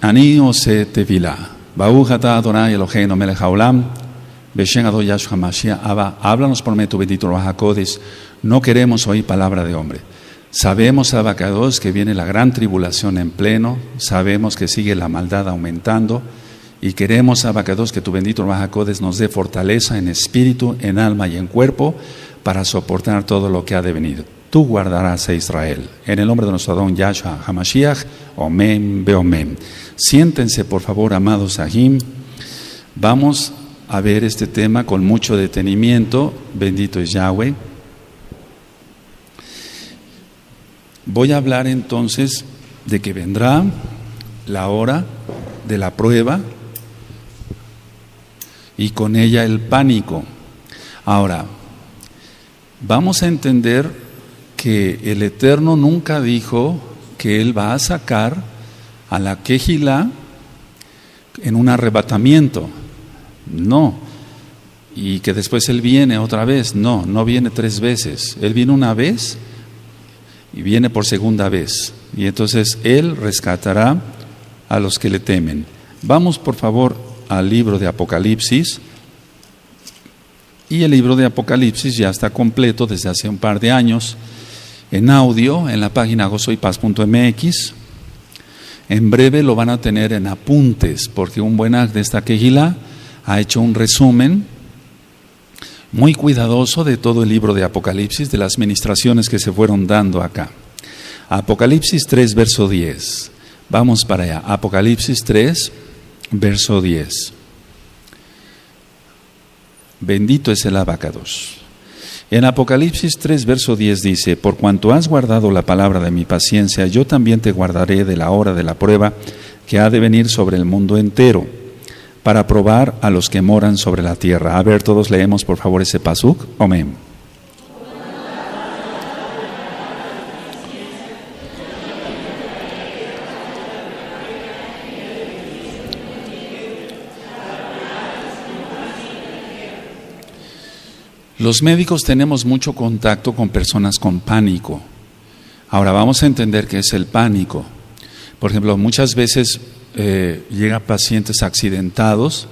Ani ose tefilá. Baruch atah Adonai Eloheinu melech haolam. Beshem Adonai Yahshua Mashiach. Abba, háblanos por medio de tu bendito Ruach HaKodesh. No queremos oír palabra de hombre. Sabemos, Abacados, que viene la gran tribulación en pleno. Sabemos que sigue la maldad aumentando. Y queremos, Abacados, que tu bendito Ruach HaKodesh nos dé fortaleza en espíritu, en alma y en cuerpo para soportar todo lo que ha de venir. Tú guardarás a Israel. En el nombre de nuestro Adón Yahshua HaMashiach, Omen Beomen. Siéntense, por favor, amados Sahim. Vamos a ver este tema con mucho detenimiento. Bendito es Yahweh. Voy a hablar entonces de que vendrá la hora de la prueba y con ella el pánico. Ahora, vamos a entender que el Eterno nunca dijo que Él va a sacar a la Kehilá en un arrebatamiento. No. Y que después Él viene otra vez. No, no viene 3 veces. Él viene una vez y viene por segunda vez. Y entonces Él rescatará a los que le temen. Vamos, por favor, al libro de Apocalipsis. Y el libro de Apocalipsis ya está completo desde hace un par de años. En audio, en la página gozoypaz.mx. En breve lo van a tener en apuntes, porque un buen de esta Kehilá ha hecho un resumen muy cuidadoso de todo el libro de Apocalipsis, de las ministraciones que se fueron dando acá. Apocalipsis 3, verso 10. Vamos para allá. Apocalipsis 3, verso 10. Bendito es el Abacados. En Apocalipsis 3, verso 10 dice: por cuanto has guardado la palabra de mi paciencia, yo también te guardaré de la hora de la prueba que ha de venir sobre el mundo entero, para probar a los que moran sobre la tierra. A ver, todos leemos por favor ese pasuk. Amén. Los médicos tenemos mucho contacto con personas con pánico. Ahora vamos a entender qué es el pánico. Por ejemplo, muchas veces llegan pacientes accidentados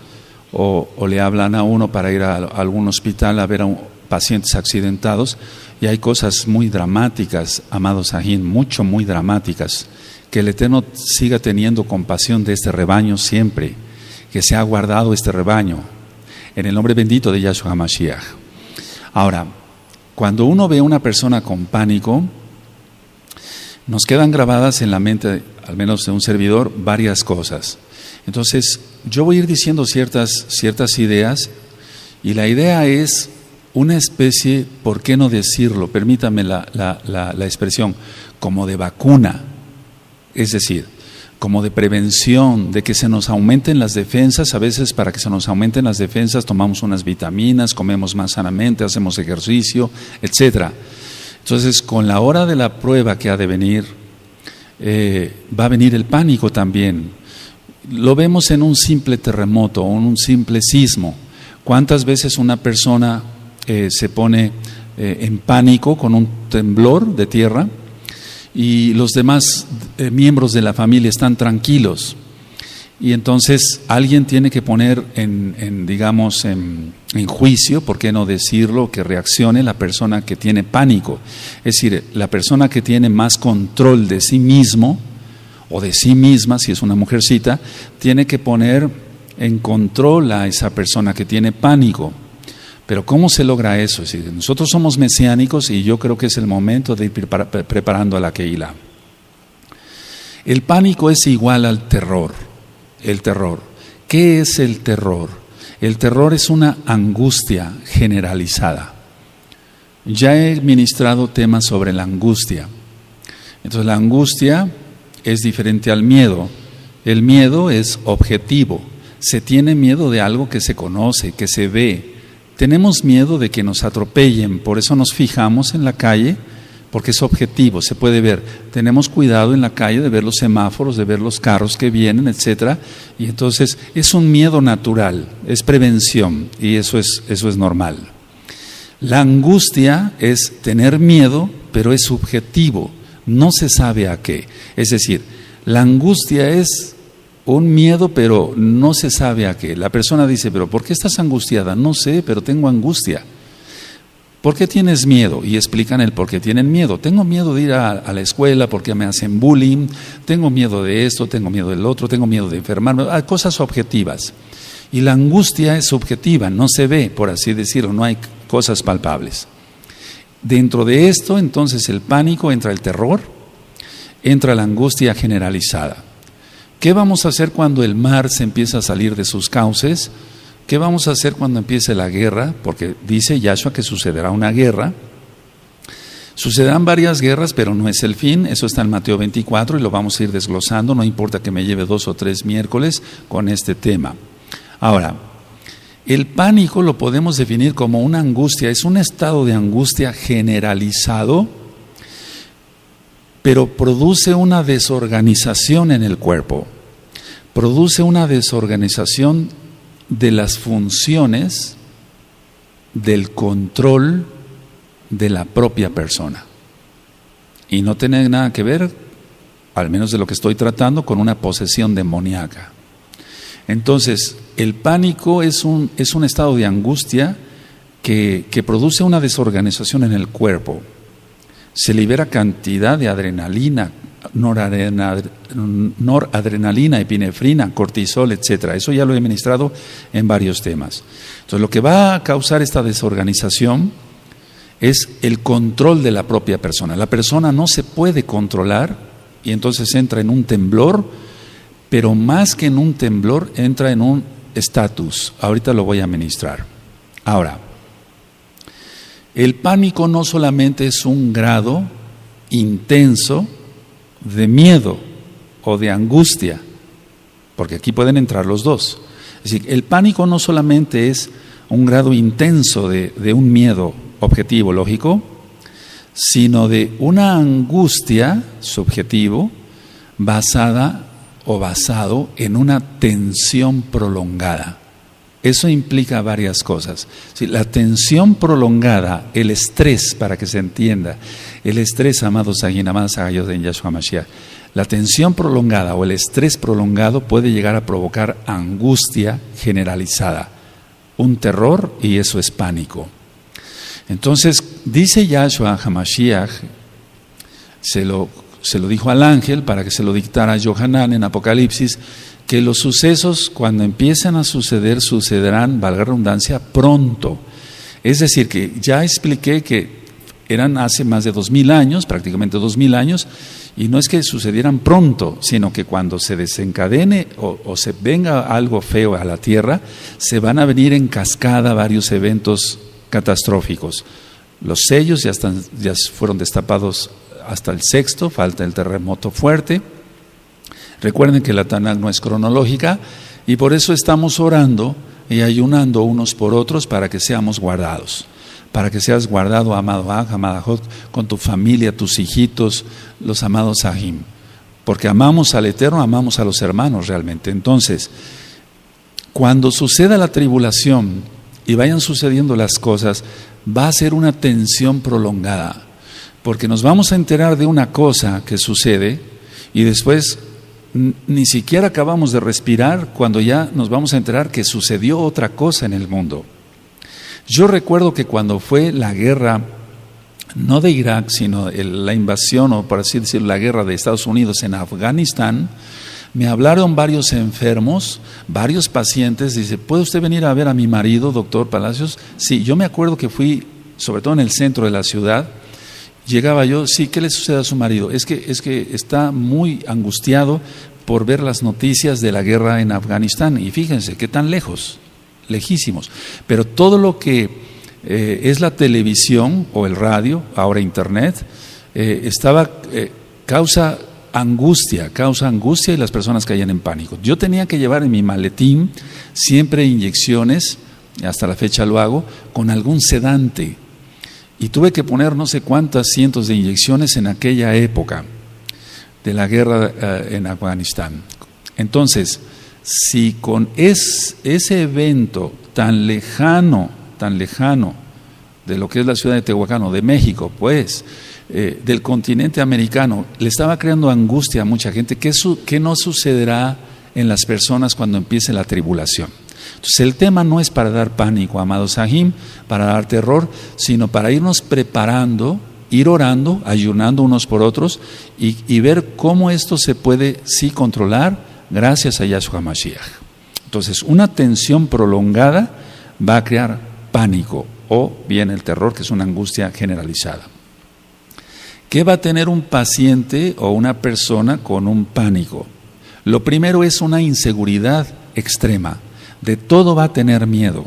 o le hablan a uno para ir a algún hospital a ver a pacientes accidentados y hay cosas muy dramáticas, amados Sahim, muy dramáticas. Que el Eterno siga teniendo compasión de este rebaño siempre, que se ha guardado este rebaño, en el nombre bendito de Yahshua HaMashiach. Ahora, cuando uno ve a una persona con pánico, nos quedan grabadas en la mente, al menos de un servidor, varias cosas. Entonces, yo voy a ir diciendo ciertas ideas, y la idea es una especie, ¿por qué no decirlo? Permítame la expresión, como de vacuna, es decir, como de prevención, de que se nos aumenten las defensas. A veces para que se nos aumenten las defensas tomamos unas vitaminas, comemos más sanamente, hacemos ejercicio, etc. Entonces, con la hora de la prueba que ha de venir, va a venir el pánico también. Lo vemos en un simple terremoto o en un simple sismo. ¿Cuántas veces una persona se pone en pánico con un temblor de tierra y los demás miembros de la familia están tranquilos? Y entonces alguien tiene que poner en juicio, ¿por qué no decirlo?, que reaccione la persona que tiene pánico. Es decir, la persona que tiene más control de sí mismo o de sí misma, si es una mujercita, tiene que poner en control a esa persona que tiene pánico. Pero ¿cómo se logra eso? Es decir, nosotros somos mesiánicos y yo creo que es el momento de ir preparando a la Kehilá. El pánico es igual al terror. El terror. ¿Qué es el terror? El terror es una angustia generalizada. Ya he ministrado temas sobre la angustia. Entonces la angustia es diferente al miedo. El miedo es objetivo. Se tiene miedo de algo que se conoce, que se ve. Tenemos miedo de que nos atropellen, por eso nos fijamos en la calle, porque es objetivo, se puede ver. Tenemos cuidado en la calle de ver los semáforos, de ver los carros que vienen, etcétera. Y entonces es un miedo natural, es prevención, y eso es normal. La angustia es tener miedo, pero es subjetivo, no se sabe a qué. Es decir, la angustia es un miedo, pero no se sabe a qué. La persona dice, pero ¿por qué estás angustiada? No sé, pero tengo angustia. ¿Por qué tienes miedo? Y explican el por qué tienen miedo. Tengo miedo de ir a la escuela porque me hacen bullying, tengo miedo de esto, tengo miedo del otro, tengo miedo de enfermarme, cosas objetivas. Y la angustia es subjetiva, no se ve, por así decirlo, no hay cosas palpables. Dentro de esto, entonces, el pánico, entra el terror, entra la angustia generalizada. ¿Qué vamos a hacer cuando el mar se empieza a salir de sus cauces? ¿Qué vamos a hacer cuando empiece la guerra? Porque dice Yahshua que sucederá una guerra. Sucederán varias guerras, pero no es el fin. Eso está en Mateo 24 y lo vamos a ir desglosando. No importa que me lleve 2 o 3 miércoles con este tema. Ahora, el pánico lo podemos definir como una angustia. Es un estado de angustia generalizado, pero produce una desorganización en el cuerpo. Produce una desorganización de las funciones del control de la propia persona. Y no tiene nada que ver, al menos de lo que estoy tratando, con una posesión demoníaca. Entonces, el pánico es un estado de angustia que produce una desorganización en el cuerpo. Se libera cantidad de adrenalina, noradrenalina, epinefrina, cortisol, etcétera. Eso ya lo he ministrado en varios temas. Entonces, lo que va a causar esta desorganización es el control de la propia persona. La persona no se puede controlar y entonces entra en un temblor, pero más que en un temblor, entra en un estatus. Ahorita lo voy a ministrar. Ahora, el pánico no solamente es un grado intenso de miedo o de angustia, porque aquí pueden entrar los dos. Es decir, el pánico no solamente es un grado intenso de un miedo objetivo, lógico, sino de una angustia subjetivo basada o basado en una tensión prolongada. Eso implica varias cosas. Sí, la tensión prolongada, el estrés, para que se entienda, el estrés, amados amadas agallos de Yahshua Mashiach, la tensión prolongada o el estrés prolongado puede llegar a provocar angustia generalizada, un terror, y eso es pánico. Entonces, dice Yahshua HaMashiach, se lo dijo al ángel para que se lo dictara a Yohanan en Apocalipsis, que los sucesos cuando empiezan a suceder, sucederán, valga la redundancia, pronto. Es decir, que ya expliqué que eran hace más de 2000 años, prácticamente 2000 años, y no es que sucedieran pronto, sino que cuando se desencadene o se venga algo feo a la tierra, se van a venir en cascada varios eventos catastróficos. Los sellos ya fueron destapados hasta el 6º, falta el terremoto fuerte. Recuerden que la Tanaj no es cronológica y por eso estamos orando y ayunando unos por otros para que seamos guardados. Para que seas guardado, amado Aj, amada Jot, con tu familia, tus hijitos, los amados Ajim. Porque amamos al Eterno, amamos a los hermanos realmente. Entonces, cuando suceda la tribulación y vayan sucediendo las cosas, va a ser una tensión prolongada. Porque nos vamos a enterar de una cosa que sucede y después ni siquiera acabamos de respirar cuando ya nos vamos a enterar que sucedió otra cosa en el mundo. Yo recuerdo que cuando fue la guerra, no de Irak, sino la invasión, o por así decirlo, la guerra de Estados Unidos en Afganistán, me hablaron varios enfermos, varios pacientes. Dice, ¿puede usted venir a ver a mi marido, doctor Palacios? Sí, yo me acuerdo que fui, sobre todo en el centro de la ciudad. Llegaba yo, sí, ¿qué le sucede a su marido? Es que está muy angustiado por ver las noticias de la guerra en Afganistán. Y fíjense, qué tan lejos, lejísimos. Pero todo lo que es la televisión o el radio, ahora internet, causa angustia y las personas caían en pánico. Yo tenía que llevar en mi maletín siempre inyecciones, hasta la fecha lo hago, con algún sedante. Y tuve que poner no sé cuántas cientos de inyecciones en aquella época de la guerra en Afganistán. Entonces, si con ese evento tan lejano de lo que es la ciudad de Tehuacán o de México, pues, del continente americano, le estaba creando angustia a mucha gente, ¿qué no sucederá en las personas cuando empiece la tribulación. Entonces el tema no es para dar pánico, amados Sahim, para dar terror, sino para irnos preparando, ir orando, ayunando unos por otros y ver cómo esto se puede sí controlar gracias a Yahshua Mashiach. Entonces una tensión prolongada va a crear pánico o bien el terror, que es una angustia generalizada. ¿Qué va a tener un paciente o una persona con un pánico? Lo primero es una inseguridad extrema. De todo va a tener miedo.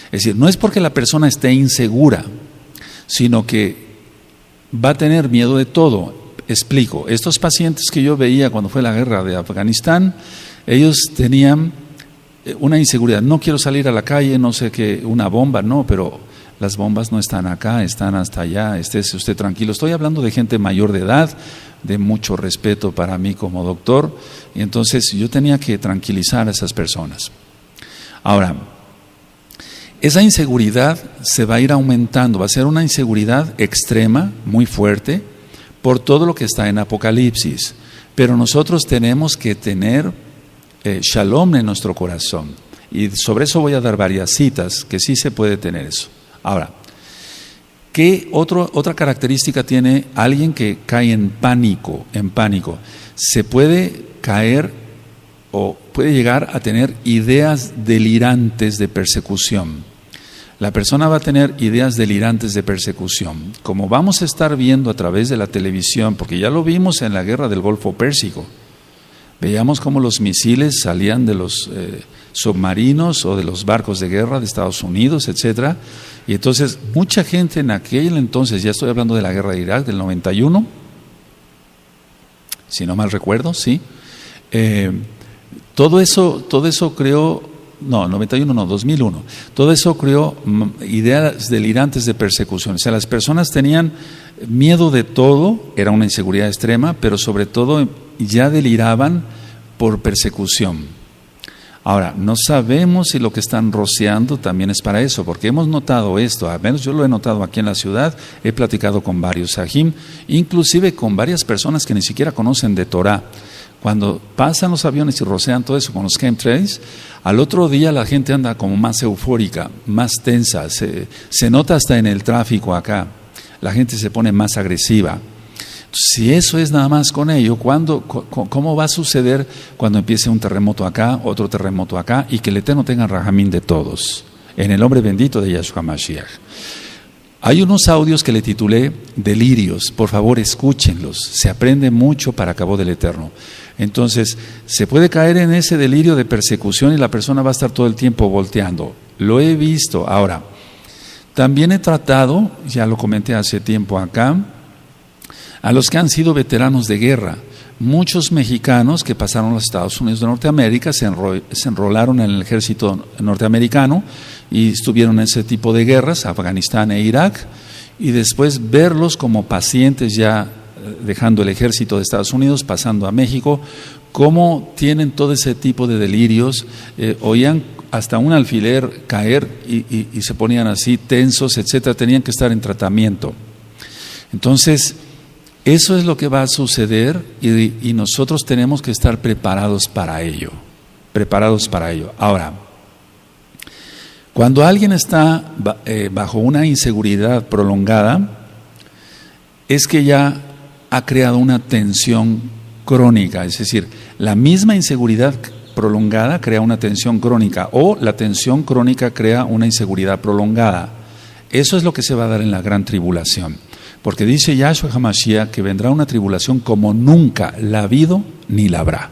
Es decir, no es porque la persona esté insegura, sino que va a tener miedo de todo. Explico, estos pacientes que yo veía cuando fue la guerra de Afganistán, ellos tenían una inseguridad. No quiero salir a la calle, no sé qué, una bomba, no, pero las bombas no están acá, están hasta allá, estése usted tranquilo. Estoy hablando de gente mayor de edad, de mucho respeto para mí como doctor, y entonces yo tenía que tranquilizar a esas personas. Ahora, esa inseguridad se va a ir aumentando, va a ser una inseguridad extrema, muy fuerte, por todo lo que está en Apocalipsis. Pero nosotros tenemos que tener shalom en nuestro corazón. Y sobre eso voy a dar varias citas, que sí se puede tener eso. Ahora, ¿qué otra característica tiene alguien que cae en pánico? Se puede caer o puede llegar a tener ideas delirantes de persecución. La persona va a tener ideas delirantes de persecución, como vamos a estar viendo a través de la televisión, porque ya lo vimos en la guerra del Golfo Pérsico. Veíamos cómo los misiles salían de los submarinos o de los barcos de guerra de Estados Unidos, etcétera. Y entonces mucha gente en aquel entonces, ya estoy hablando de la guerra de Irak del 91, si no mal recuerdo, sí. Todo eso creó, no, 91 no, 2001. Todo eso creó ideas delirantes de persecución. O sea, las personas tenían miedo de todo, era una inseguridad extrema, pero sobre todo ya deliraban por persecución. Ahora, no sabemos si lo que están rociando también es para eso, porque hemos notado esto, al menos yo lo he notado aquí en la ciudad, he platicado con varios sahim, inclusive con varias personas que ni siquiera conocen de Torah. Cuando pasan los aviones y rocean todo eso con los chemtrails, al otro día la gente anda como más eufórica, más tensa, se nota hasta en el tráfico acá, la gente se pone más agresiva. Si eso es nada más con ello, ¿cómo va a suceder cuando empiece un terremoto acá, otro terremoto acá, y que el Eterno tenga rajamín de todos? En el nombre bendito de Yahshua Mashiach. Hay unos audios que le titulé Delirios, por favor escúchenlos, se aprende mucho para cabo del Eterno. Entonces, se puede caer en ese delirio de persecución y la persona va a estar todo el tiempo volteando. Lo he visto. Ahora, también he tratado, ya lo comenté hace tiempo acá, a los que han sido veteranos de guerra. Muchos mexicanos que pasaron a los Estados Unidos de Norteamérica se enrolaron en el ejército norteamericano y estuvieron en ese tipo de guerras, Afganistán e Irak, y después verlos como pacientes ya dejando el ejército de Estados Unidos, pasando a México, cómo tienen todo ese tipo de delirios, oían hasta un alfiler caer y se ponían así tensos, etcétera, tenían que estar en tratamiento. Entonces, eso es lo que va a suceder y nosotros tenemos que estar preparados para ello. Ahora, cuando alguien está bajo una inseguridad prolongada, es que ya ha creado una tensión crónica, es decir, la misma inseguridad prolongada crea una tensión crónica o la tensión crónica crea una inseguridad prolongada. Eso es lo que se va a dar en la gran tribulación. Porque dice Yahshua HaMashiach que vendrá una tribulación como nunca la ha habido ni la habrá.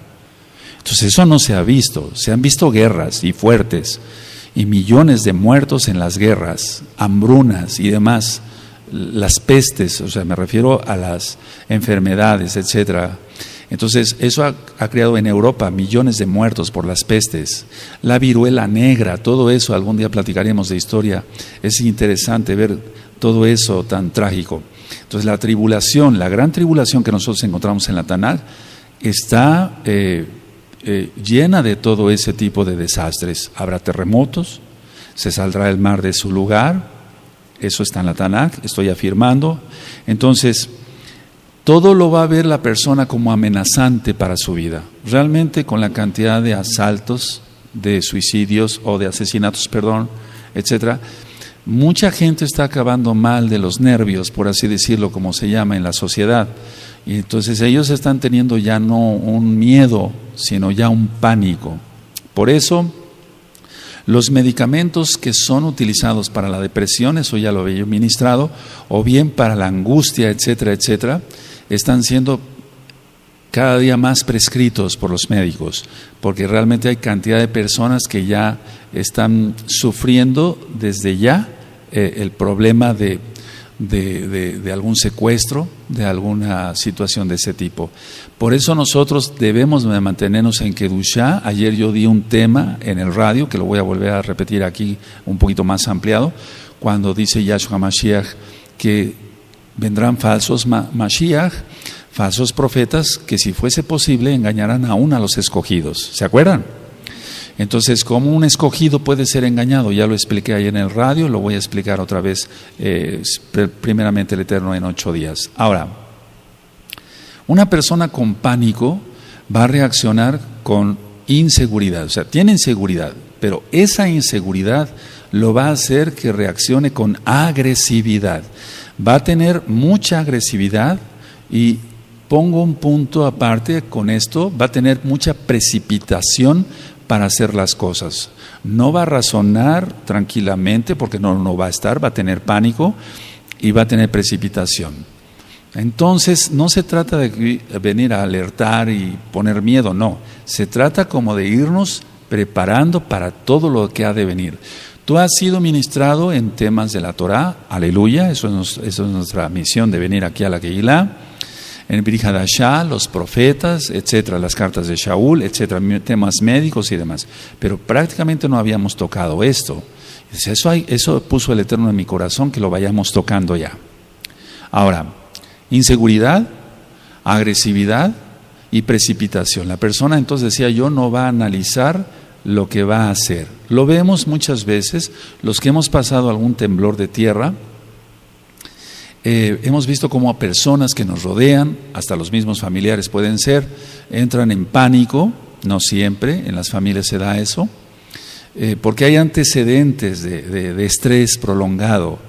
Entonces eso no se ha visto. Se han visto guerras y fuertes y millones de muertos en las guerras, hambrunas y demás, las pestes, o sea, me refiero a las enfermedades, etcétera. Entonces eso ha creado en Europa millones de muertos por las pestes, la viruela negra, todo eso, algún día platicaremos de historia. Es interesante ver todo eso tan trágico. Entonces la tribulación, la gran tribulación que nosotros encontramos en la Tanaj está llena de todo ese tipo de desastres. Habrá terremotos, se saldrá el mar de su lugar, eso está en la Tanaj, estoy afirmando. Entonces, todo lo va a ver la persona como amenazante para su vida. Realmente con la cantidad de asaltos, de suicidios o de asesinatos, etcétera, mucha gente está acabando mal de los nervios, por así decirlo, como se llama en la sociedad. Y entonces ellos están teniendo ya no un miedo, sino ya un pánico. Por eso, los medicamentos que son utilizados para la depresión, eso ya lo había ministrado, o bien para la angustia, etcétera, etcétera, están siendo cada día más prescritos por los médicos, porque realmente hay cantidad de personas que ya están sufriendo desde ya el problema de algún secuestro, de alguna situación de ese tipo. Por eso nosotros debemos de mantenernos en Kedushá. Ayer yo di un tema en el radio, que lo voy a volver a repetir aquí un poquito más ampliado, cuando dice Yahshua Mashiach que vendrán falsos Mashiach, falsos profetas, que si fuese posible engañarán aún a los escogidos. ¿Se acuerdan? Entonces, ¿cómo un escogido puede ser engañado? Ya lo expliqué ahí en el radio, lo voy a explicar otra vez, primeramente el Eterno en 8 días. Ahora, una persona con pánico va a reaccionar con inseguridad, o sea, tiene inseguridad, pero esa inseguridad lo va a hacer que reaccione con agresividad. Va a tener mucha agresividad y pongo un punto aparte con esto, va a tener mucha precipitación para hacer las cosas. No va a razonar tranquilamente porque no va a estar, va a tener pánico y va a tener precipitación. Entonces, no se trata de venir a alertar y poner miedo, no. Se trata como de irnos preparando para todo lo que ha de venir. Tú has sido ministrado en temas de la Torah, aleluya, eso es nuestra misión de venir aquí a la Kehilá. En Brit Hadashah, los profetas, etcétera, las cartas de Shaul, etcétera, temas médicos y demás. Pero prácticamente no habíamos tocado esto. Eso puso el Eterno en mi corazón, que lo vayamos tocando ya. Ahora, inseguridad, agresividad y precipitación. La persona, entonces decía yo, no va a analizar lo que va a hacer. Lo vemos muchas veces, los que hemos pasado algún temblor de tierra, hemos visto cómo personas que nos rodean, hasta los mismos familiares pueden ser, entran en pánico, no siempre, en las familias se da eso, porque hay antecedentes de estrés prolongado,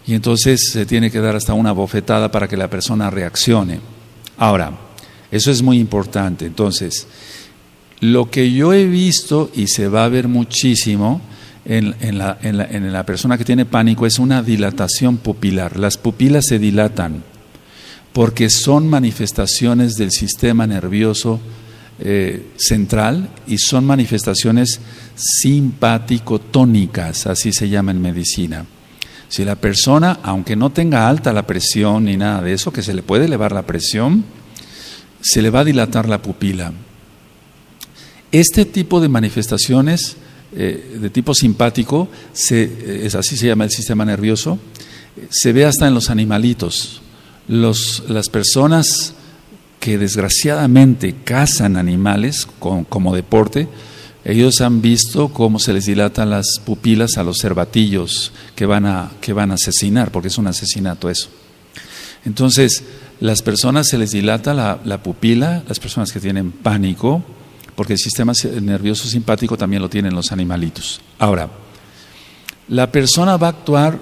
y entonces se tiene que dar hasta una bofetada para que la persona reaccione. Ahora, eso es muy importante. Entonces, lo que yo he visto, y se va a ver muchísimo, en la persona que tiene pánico es una dilatación pupilar. Las pupilas se dilatan porque son manifestaciones del sistema nervioso central y son manifestaciones simpático-tónicas, así se llama en medicina. Si la persona, aunque no tenga alta la presión ni nada de eso, que se le puede elevar la presión, se le va a dilatar la pupila. Este tipo de manifestaciones de tipo simpático, así se llama el sistema nervioso, se ve hasta en los animalitos. Las personas que desgraciadamente cazan animales como deporte, ellos han visto cómo se les dilatan las pupilas a los cervatillos que van a asesinar, porque es un asesinato eso. Entonces, las personas se les dilata la pupila, las personas que tienen pánico, porque el sistema nervioso simpático también lo tienen los animalitos. Ahora, la persona va a actuar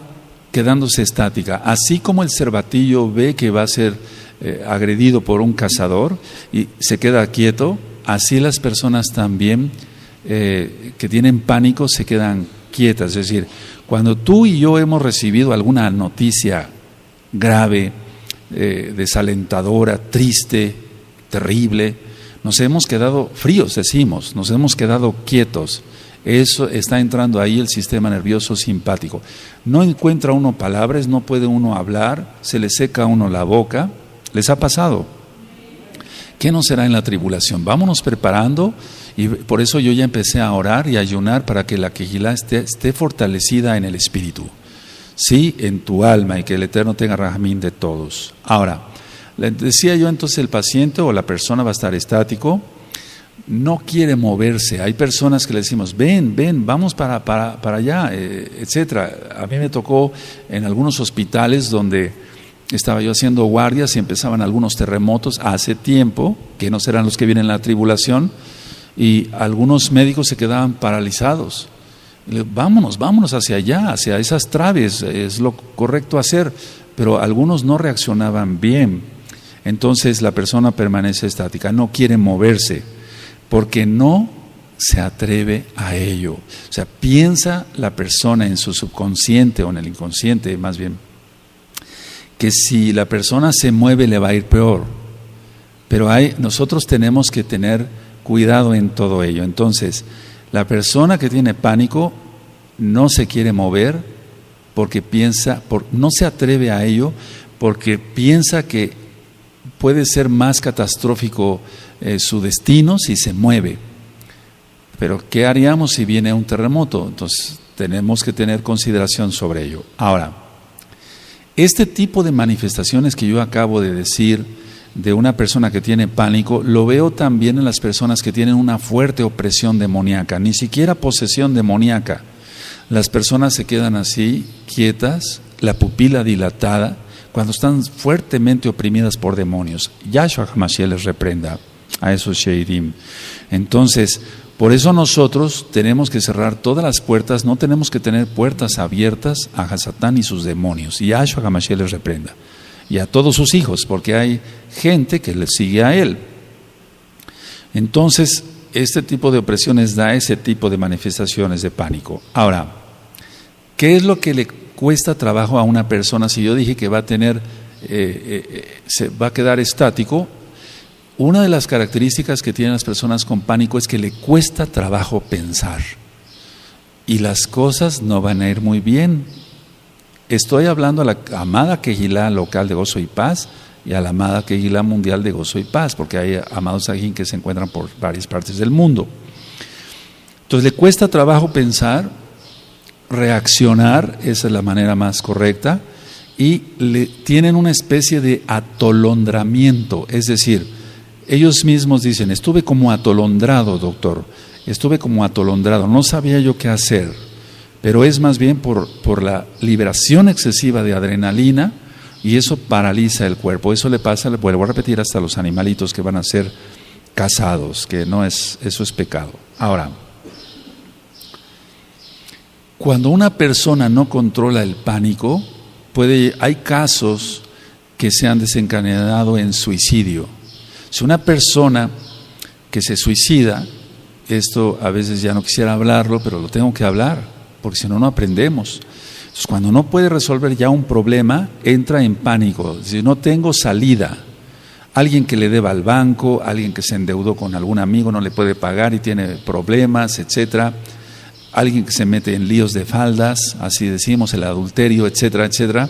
quedándose estática, así como el cervatillo ve que va a ser agredido por un cazador y se queda quieto, así las personas también que tienen pánico se quedan quietas. Es decir, cuando tú y yo hemos recibido alguna noticia grave, desalentadora, triste, terrible, nos hemos quedado fríos, decimos, nos hemos quedado quietos. Eso está entrando ahí el sistema nervioso simpático. No encuentra uno palabras, no puede uno hablar, se le seca a uno la boca. ¿Les ha pasado? ¿Qué nos será en la tribulación? Vámonos preparando, y por eso yo ya empecé a orar y a ayunar para que la Kehilá esté fortalecida en el espíritu, sí, en tu alma, y que el Eterno tenga rajamín de todos. Ahora, le decía yo, entonces el paciente o la persona va a estar estático, no quiere moverse. Hay personas que le decimos, ven, vamos para allá, etcétera. A mí me tocó en algunos hospitales donde estaba yo haciendo guardias y empezaban algunos terremotos hace tiempo, que no serán los que vienen en la tribulación, y algunos médicos se quedaban paralizados. Y le digo, vámonos hacia allá, hacia esas traves, es lo correcto hacer, pero algunos no reaccionaban bien. Entonces la persona permanece estática, no quiere moverse, porque no se atreve a ello. O sea, piensa la persona en su subconsciente o en el inconsciente más bien, que si la persona se mueve le va a ir peor. Pero nosotros tenemos que tener cuidado en todo ello. Entonces, la persona que tiene pánico no se quiere mover porque no se atreve a ello porque piensa que puede ser más catastrófico su destino si se mueve. Pero ¿qué haríamos si viene un terremoto? Entonces tenemos que tener consideración sobre ello. Ahora, este tipo de manifestaciones que yo acabo de decir de una persona que tiene pánico, lo veo también en las personas que tienen una fuerte opresión demoníaca, ni siquiera posesión demoníaca. Las personas se quedan así, quietas, la pupila dilatada, cuando están fuertemente oprimidas por demonios. Yahshua HaMashiach les reprenda a esos Sheidim. Entonces, por eso nosotros tenemos que cerrar todas las puertas, no tenemos que tener puertas abiertas a Satán y sus demonios. Y Yahshua HaMashiach les reprenda. Y a todos sus hijos, porque hay gente que le sigue a él. Entonces, este tipo de opresiones da ese tipo de manifestaciones de pánico. Ahora, ¿qué es lo que le cuesta trabajo a una persona si yo dije que va a tener, se va a quedar estático? Una de las características que tienen las personas con pánico es que le cuesta trabajo pensar y las cosas no van a ir muy bien. Estoy hablando a la amada Kehilá local de Gozo y Paz y a la amada Kehilá mundial de Gozo y Paz, porque hay amados Sajín que se encuentran por varias partes del mundo. Entonces le cuesta trabajo pensar, reaccionar, esa es la manera más correcta, y tienen una especie de atolondramiento, es decir, ellos mismos dicen, estuve como atolondrado, doctor, estuve como atolondrado, no sabía yo qué hacer, pero es más bien por la liberación excesiva de adrenalina y eso paraliza el cuerpo. Eso le pasa, le vuelvo a repetir, hasta a los animalitos que van a ser cazados, que eso es pecado. Ahora, cuando una persona no controla el pánico, hay casos que se han desencadenado en suicidio. Si una persona que se suicida, esto a veces ya no quisiera hablarlo, pero lo tengo que hablar, porque si no, no aprendemos. Entonces, cuando no puede resolver ya un problema, entra en pánico. Si no tengo salida, alguien que le deba al banco, alguien que se endeudó con algún amigo, no le puede pagar y tiene problemas, etcétera. Alguien que se mete en líos de faldas, así decimos, el adulterio, etcétera, etcétera.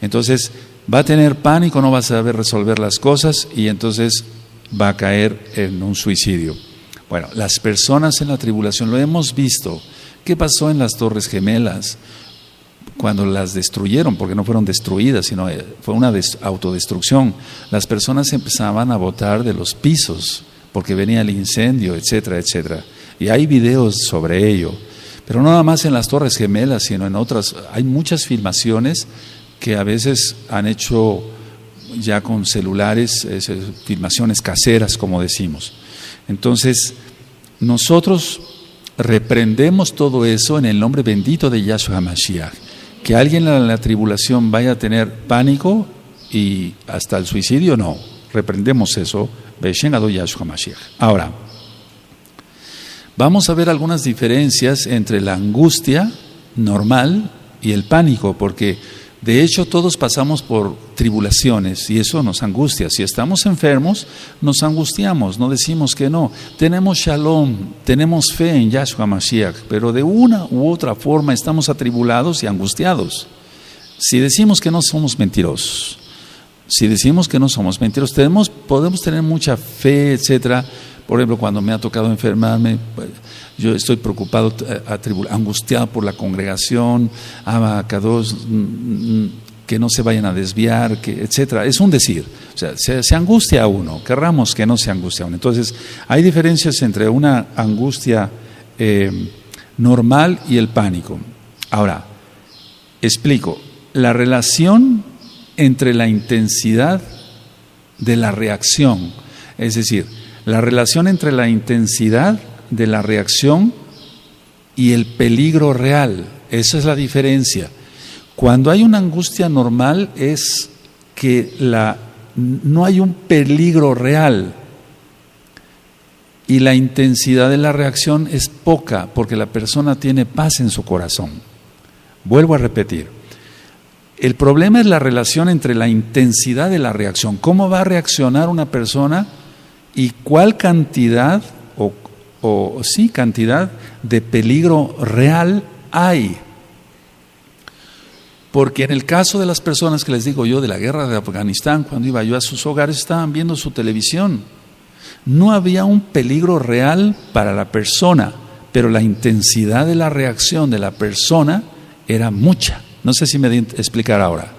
Entonces, va a tener pánico, no va a saber resolver las cosas y entonces va a caer en un suicidio. Bueno, las personas en la tribulación, lo hemos visto. ¿Qué pasó en las Torres Gemelas? Cuando las destruyeron, porque no fueron destruidas, sino fue una autodestrucción. Las personas empezaban a botar de los pisos, porque venía el incendio, etcétera, etcétera. Y hay videos sobre ello. Pero no nada más en las Torres Gemelas, sino en otras. Hay muchas filmaciones que a veces han hecho ya con celulares, filmaciones caseras, como decimos. Entonces, nosotros reprendemos todo eso en el nombre bendito de Yahshua HaMashiach. Que alguien en la tribulación vaya a tener pánico y hasta el suicidio, no. Reprendemos eso. Yahshua HaMashiach. Ahora, vamos a ver algunas diferencias entre la angustia normal y el pánico, porque de hecho todos pasamos por tribulaciones y eso nos angustia. Si estamos enfermos, nos angustiamos, no decimos que no. Tenemos shalom, tenemos fe en Yahshua HaMashiach, pero de una u otra forma estamos atribulados y angustiados. Si decimos que no, somos mentirosos. Si decimos que no somos mentirosos, podemos tener mucha fe, etcétera. Por ejemplo, cuando me ha tocado enfermarme, yo estoy preocupado, angustiado por la congregación, Kadosh, que no se vayan a desviar, etcétera. Es un decir, o sea, se angustia uno, querramos que no se angustia uno. Entonces, hay diferencias entre una angustia normal y el pánico. Ahora, explico, la relación entre la intensidad de la reacción. Es decir, la relación entre la intensidad de la reacción y el peligro real. Esa es la diferencia. Cuando hay una angustia normal es que no hay un peligro real y la intensidad de la reacción es poca porque la persona tiene paz en su corazón. Vuelvo a repetir. El problema es la relación entre la intensidad de la reacción. ¿Cómo va a reaccionar una persona y cuál cantidad cantidad de peligro real hay? Porque en el caso de las personas que les digo yo de la guerra de Afganistán, cuando iba yo a sus hogares, estaban viendo su televisión. No había un peligro real para la persona, pero la intensidad de la reacción de la persona era mucha. No sé si me di a explicar ahora.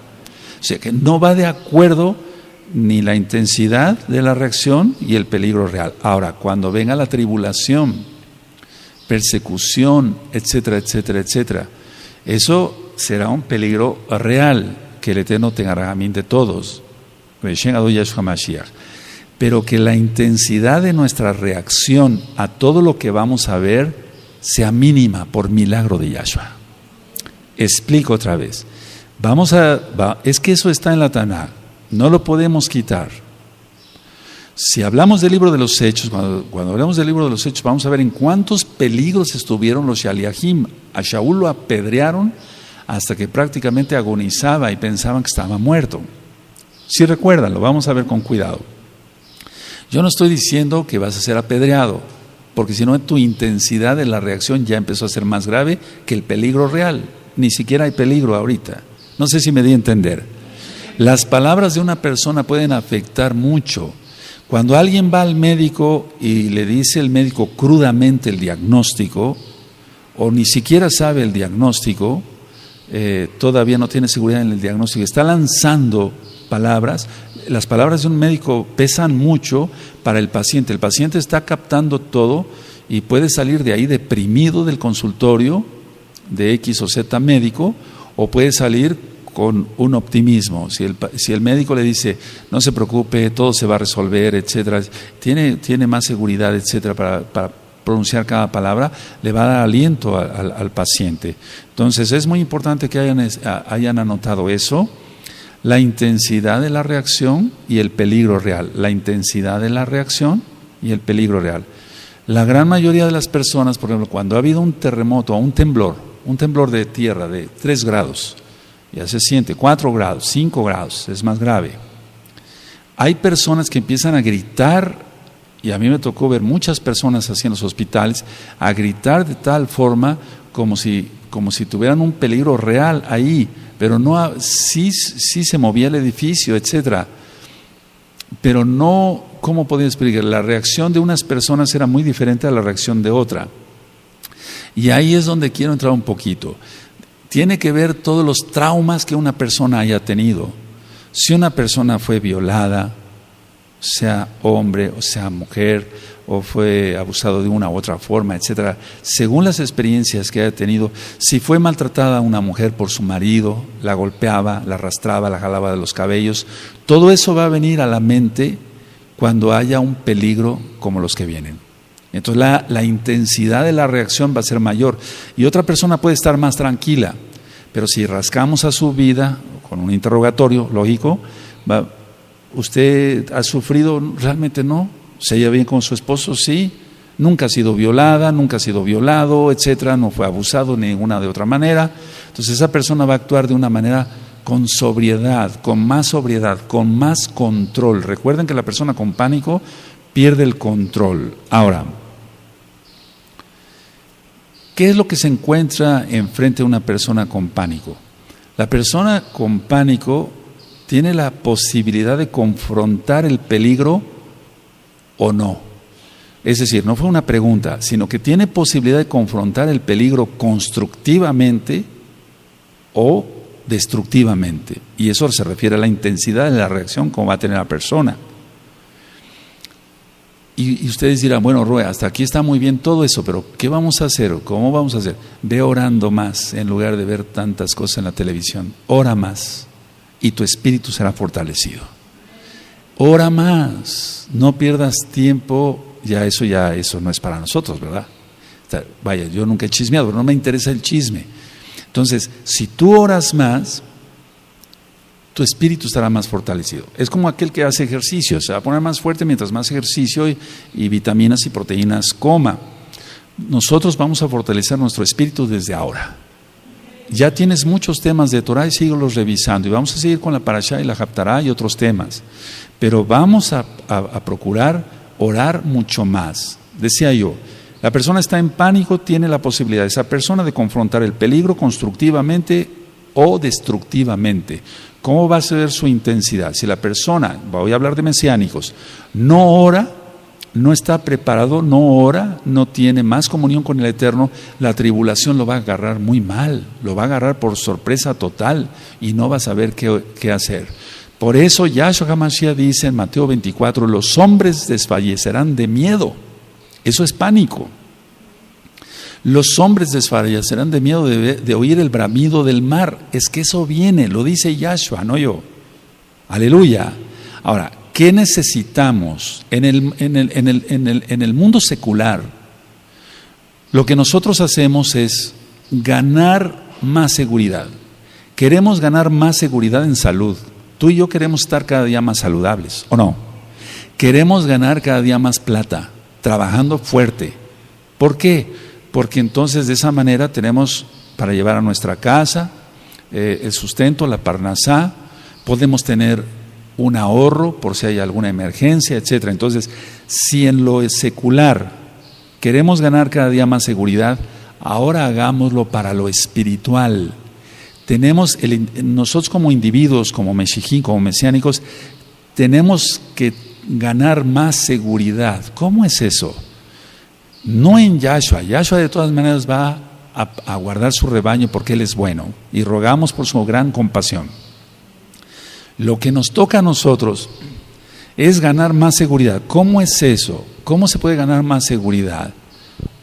O sea que no va de acuerdo ni la intensidad de la reacción y el peligro real. Ahora, cuando venga la tribulación, persecución, etcétera, etcétera, etcétera, eso será un peligro real que el Eterno tenga ramín de todos. Pero que la intensidad de nuestra reacción a todo lo que vamos a ver sea mínima por milagro de Yahshua. Explico otra vez. Es que eso está en la Taná, no lo podemos quitar. Si hablamos del libro de los Hechos, cuando hablamos del libro de los Hechos, vamos a ver en cuántos peligros estuvieron los Shaliahim. A Shaul lo apedrearon hasta que prácticamente agonizaba y pensaban que estaba muerto. Si recuerdan, lo vamos a ver con cuidado. Yo no estoy diciendo que vas a ser apedreado, porque si no tu intensidad de la reacción ya empezó a ser más grave que el peligro real. Ni siquiera hay peligro ahorita. No sé si me di a entender. Las palabras de una persona pueden afectar mucho. Cuando alguien va al médico y le dice el médico crudamente el diagnóstico, o ni siquiera sabe el diagnóstico, todavía no tiene seguridad en el diagnóstico, está lanzando palabras. Las palabras de un médico pesan mucho para el paciente. El paciente está captando todo y puede salir de ahí deprimido del consultorio de X o Z médico, o puede salir con un optimismo. Si el médico le dice, no se preocupe, todo se va a resolver, etcétera, tiene más seguridad, etcétera, para pronunciar cada palabra, le va a dar aliento al paciente. Entonces es muy importante que hayan anotado eso, la intensidad de la reacción y el peligro real. La intensidad de la reacción y el peligro real. La gran mayoría de las personas, por ejemplo, cuando ha habido un terremoto o un temblor de tierra de 3 grados, ya se siente, 4 grados, 5 grados, es más grave. Hay personas que empiezan a gritar, y a mí me tocó ver muchas personas así en los hospitales, a gritar de tal forma como si tuvieran un peligro real ahí, pero no, sí se movía el edificio, etcétera. Pero no, ¿cómo podía explicar? La reacción de unas personas era muy diferente a la reacción de otra. Y ahí es donde quiero entrar un poquito. Tiene que ver todos los traumas que una persona haya tenido. Si una persona fue violada, sea hombre o sea mujer, o fue abusado de una u otra forma, etcétera, según las experiencias que haya tenido, si fue maltratada una mujer por su marido, la golpeaba, la arrastraba, la jalaba de los cabellos, todo eso va a venir a la mente cuando haya un peligro como los que vienen. Entonces la intensidad de la reacción va a ser mayor y otra persona puede estar más tranquila, pero si rascamos a su vida con un interrogatorio lógico, ¿usted ha sufrido? Realmente no. ¿Se lleva bien con su esposo? Sí. Nunca ha sido violada, nunca ha sido violado, etcétera, no fue abusado de ninguna de otra manera. Entonces esa persona va a actuar de una manera con sobriedad, con más control. Recuerden que la persona con pánico pierde el control. Ahora, ¿qué es lo que se encuentra enfrente de una persona con pánico? La persona con pánico tiene la posibilidad de confrontar el peligro o no. Es decir, no fue una pregunta, sino que tiene posibilidad de confrontar el peligro constructivamente o destructivamente. Y eso se refiere a la intensidad de la reacción como va a tener la persona. Y ustedes dirán, bueno, Roe, hasta aquí está muy bien todo eso, pero ¿qué vamos a hacer? ¿Cómo vamos a hacer? Ve orando más en lugar de ver tantas cosas en la televisión. Ora más. y tu espíritu será fortalecido. Ora más, no pierdas tiempo, eso no es para nosotros, ¿verdad? Vaya, yo nunca he chismeado, pero no me interesa el chisme. Entonces, si tú oras más, tu espíritu estará más fortalecido. Es como aquel que hace ejercicio, se va a poner más fuerte mientras más ejercicio y vitaminas y proteínas coma. Nosotros vamos a fortalecer nuestro espíritu desde ahora. Ya tienes muchos temas de Torah y síguelos revisando, y vamos a seguir con la Parashá y la Haftará y otros temas, pero vamos a procurar orar mucho más. Decía yo, la persona está en pánico, tiene la posibilidad esa persona de confrontar el peligro constructivamente o destructivamente. ¿Cómo va a ser su intensidad? Si la persona, voy a hablar de mesiánicos, no ora, no está preparado, no ora, no tiene más comunión con el Eterno, la tribulación lo va a agarrar muy mal, lo va a agarrar por sorpresa total y no va a saber qué hacer. Por eso Yahshua HaMashiach dice en Mateo 24, los hombres desfallecerán de miedo. Eso es pánico. Los hombres desfallecerán de miedo de oír el bramido del mar. Es que eso viene, lo dice Yahshua, no yo. Aleluya. Ahora, ¿qué necesitamos en el mundo secular? Lo que nosotros hacemos es ganar más seguridad. Queremos ganar más seguridad en salud. Tú y yo queremos estar cada día más saludables, ¿o no? Queremos ganar cada día más plata, trabajando fuerte. ¿Por qué? Porque entonces de esa manera tenemos para llevar a nuestra casa el sustento, la parnasá, podemos tener un ahorro por si hay alguna emergencia, etcétera. Entonces, si en lo secular queremos ganar cada día más seguridad, ahora hagámoslo para lo espiritual. Nosotros como individuos, como meshijín, como mesiánicos, tenemos que ganar más seguridad. ¿Cómo es eso? No en Yahshua. Yahshua de todas maneras va a guardar su rebaño porque Él es bueno y rogamos por su gran compasión. Lo que nos toca a nosotros es ganar más seguridad. ¿Cómo es eso? ¿Cómo se puede ganar más seguridad?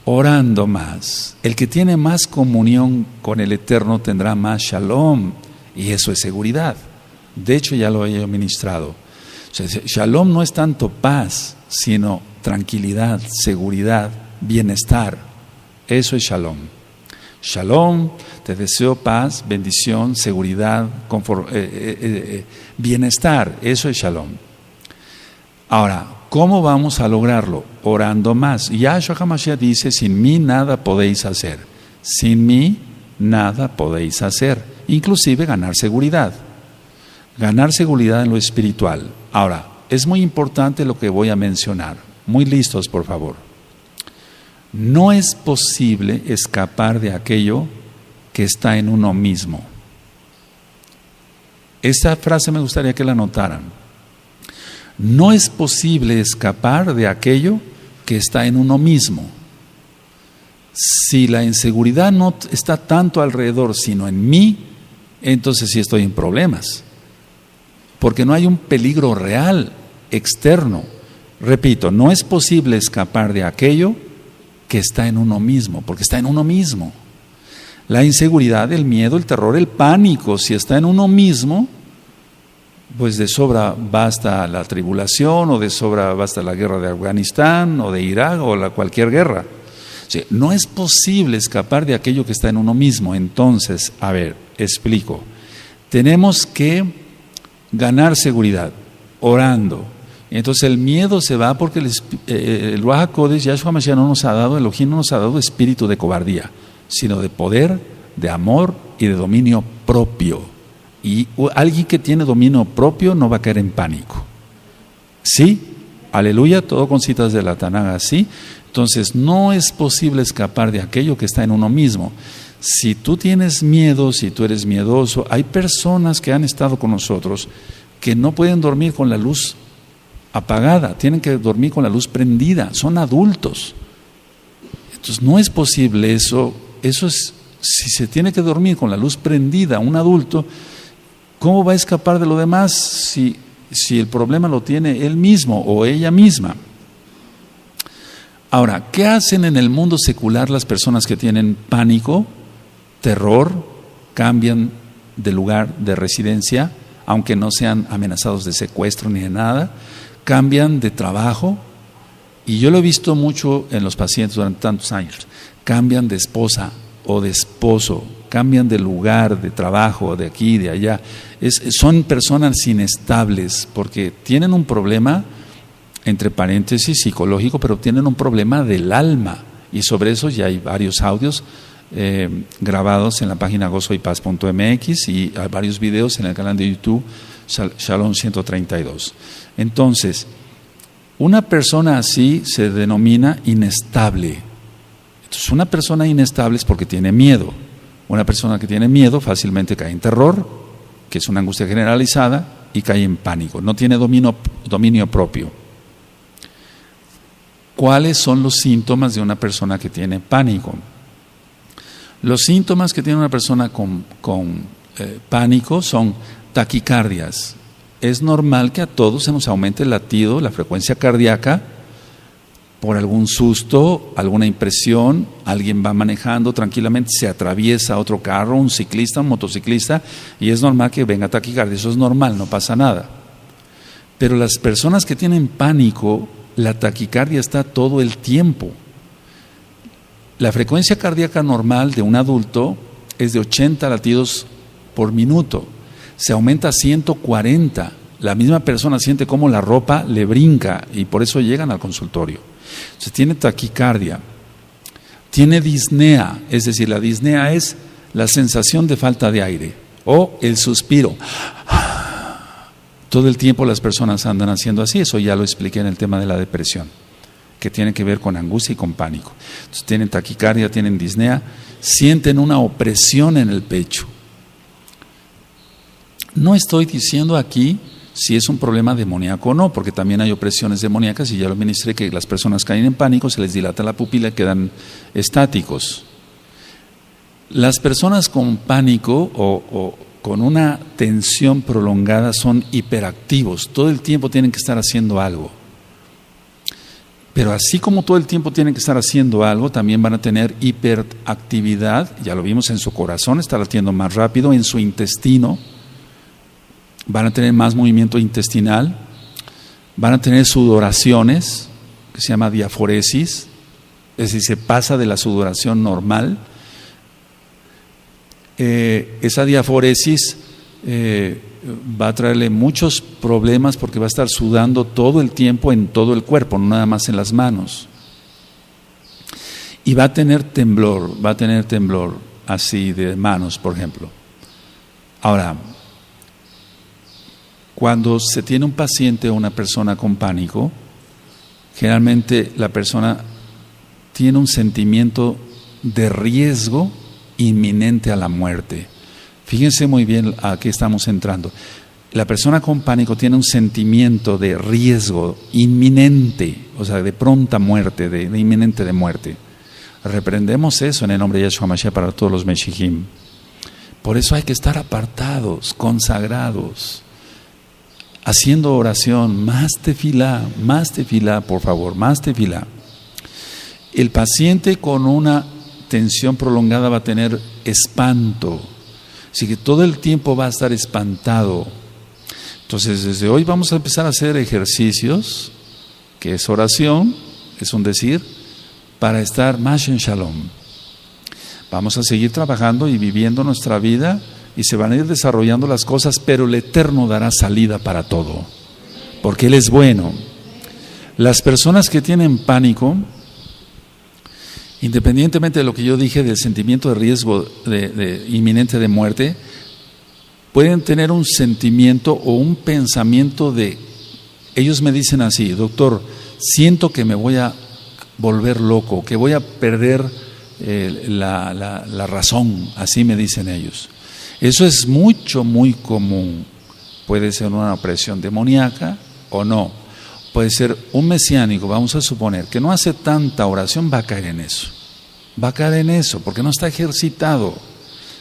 Orando más. El que tiene más comunión con el Eterno tendrá más shalom, y eso es seguridad. De hecho, ya lo he ministrado. O sea, shalom no es tanto paz, sino tranquilidad, seguridad, bienestar. Eso es shalom. Shalom, te deseo paz, bendición, seguridad, bienestar. Eso es shalom. Ahora, ¿cómo vamos a lograrlo? Orando más. Yahshua HaMashiach dice, sin mí nada podéis hacer. Sin mí nada podéis hacer. Inclusive ganar seguridad. Ganar seguridad en lo espiritual. Ahora, es muy importante lo que voy a mencionar. Muy listos, por favor. No es posible escapar de aquello que está en uno mismo. Esta frase me gustaría que la notaran. No es posible escapar de aquello que está en uno mismo. Si la inseguridad no está tanto alrededor, sino en mí, entonces sí estoy en problemas. Porque no hay un peligro real, externo. Repito, no es posible escapar de aquello que está en uno mismo, porque está en uno mismo. La inseguridad, el miedo, el terror, el pánico, si está en uno mismo, pues de sobra basta la tribulación, o de sobra basta la guerra de Afganistán, o de Irak, o cualquier guerra. Sí, no es posible escapar de aquello que está en uno mismo. Entonces, a ver, explico. Tenemos que ganar seguridad, orando. Entonces el miedo se va porque el Ruach HaKodesh, Yahshua HaMashiach no nos ha dado, Elohim no nos ha dado espíritu de cobardía, sino de poder, de amor y de dominio propio. Y alguien que tiene dominio propio no va a caer en pánico. ¿Sí? Aleluya, todo con citas de la Tanakh, ¿sí? Entonces no es posible escapar de aquello que está en uno mismo. Si tú tienes miedo, si tú eres miedoso, hay personas que han estado con nosotros que no pueden dormir con la luz apagada, tienen que dormir con la luz prendida, son adultos. Entonces no es posible eso es, si se tiene que dormir con la luz prendida un adulto, ¿cómo va a escapar de lo demás si el problema lo tiene él mismo o ella misma? Ahora, ¿qué hacen en el mundo secular las personas que tienen pánico, terror, cambian de lugar de residencia, aunque no sean amenazados de secuestro ni de nada, cambian de trabajo, y yo lo he visto mucho en los pacientes durante tantos años, cambian de esposa o de esposo, cambian de lugar, de trabajo, de aquí, de allá. Son personas inestables porque tienen un problema, entre paréntesis, psicológico, pero tienen un problema del alma, y sobre eso ya hay varios audios grabados en la página gozoypaz.mx y hay varios videos en el canal de YouTube Shalom 132. Entonces, una persona así se denomina inestable. Entonces, una persona inestable es porque tiene miedo. Una persona que tiene miedo fácilmente cae en terror, que es una angustia generalizada, y cae en pánico. No tiene dominio propio. ¿Cuáles son los síntomas de una persona que tiene pánico? Los síntomas que tiene una persona con pánico son taquicardias. Es normal que a todos se nos aumente el latido, la frecuencia cardíaca, por algún susto, alguna impresión, alguien va manejando tranquilamente, se atraviesa otro carro, un ciclista, un motociclista, y es normal que venga taquicardia. Eso es normal, no pasa nada. Pero las personas que tienen pánico, la taquicardia está todo el tiempo. La frecuencia cardíaca normal de un adulto es de 80 latidos por minuto. Se aumenta a 140. La misma persona siente cómo la ropa le brinca y por eso llegan al consultorio. Entonces tiene taquicardia, tiene disnea, es decir, la disnea es la sensación de falta de aire o el suspiro. Todo el tiempo las personas andan haciendo así, eso ya lo expliqué en el tema de la depresión, que tiene que ver con angustia y con pánico. Entonces tienen taquicardia, tienen disnea, sienten una opresión en el pecho. No estoy diciendo aquí si es un problema demoníaco o no, porque también hay opresiones demoníacas, y ya lo ministré, que las personas caen en pánico, se les dilata la pupila y quedan estáticos. Las personas con pánico o con una tensión prolongada son hiperactivos, todo el tiempo tienen que estar haciendo algo. Pero así como todo el tiempo tienen que estar haciendo algo, también van a tener hiperactividad, ya lo vimos en su corazón, está latiendo más rápido, en su intestino, van a tener más movimiento intestinal, van a tener sudoraciones, que se llama diaforesis, es decir, se pasa de la sudoración normal. Esa diaforesis va a traerle muchos problemas porque va a estar sudando todo el tiempo en todo el cuerpo, no nada más en las manos. Y va a tener temblor así de manos, por ejemplo. Ahora, cuando se tiene un paciente o una persona con pánico, generalmente la persona tiene un sentimiento de riesgo inminente a la muerte. Fíjense muy bien a qué estamos entrando. La persona con pánico tiene un sentimiento de riesgo inminente, o sea, de pronta muerte, de inminente de muerte. Reprendemos eso en el nombre de Yahshua Mashiach para todos los Meshijim. Por eso hay que estar apartados, consagrados, haciendo oración, más tefilá, por favor, más tefilá. El paciente con una tensión prolongada va a tener espanto, así que todo el tiempo va a estar espantado. Entonces, desde hoy vamos a empezar a hacer ejercicios, que es oración, es un decir, para estar más en Shalom. Vamos a seguir trabajando y viviendo nuestra vida, y se van a ir desarrollando las cosas, pero el Eterno dará salida para todo, porque Él es bueno. Las personas que tienen pánico, independientemente de lo que yo dije del sentimiento de riesgo de inminente de muerte, pueden tener un sentimiento o un pensamiento de, ellos me dicen así: doctor, siento que me voy a volver loco, que voy a perder la razón, así me dicen ellos. Eso es muy común. Puede ser una opresión demoníaca o no. Puede ser un mesiánico, vamos a suponer, que no hace tanta oración, va a caer en eso. Va a caer en eso, porque no está ejercitado.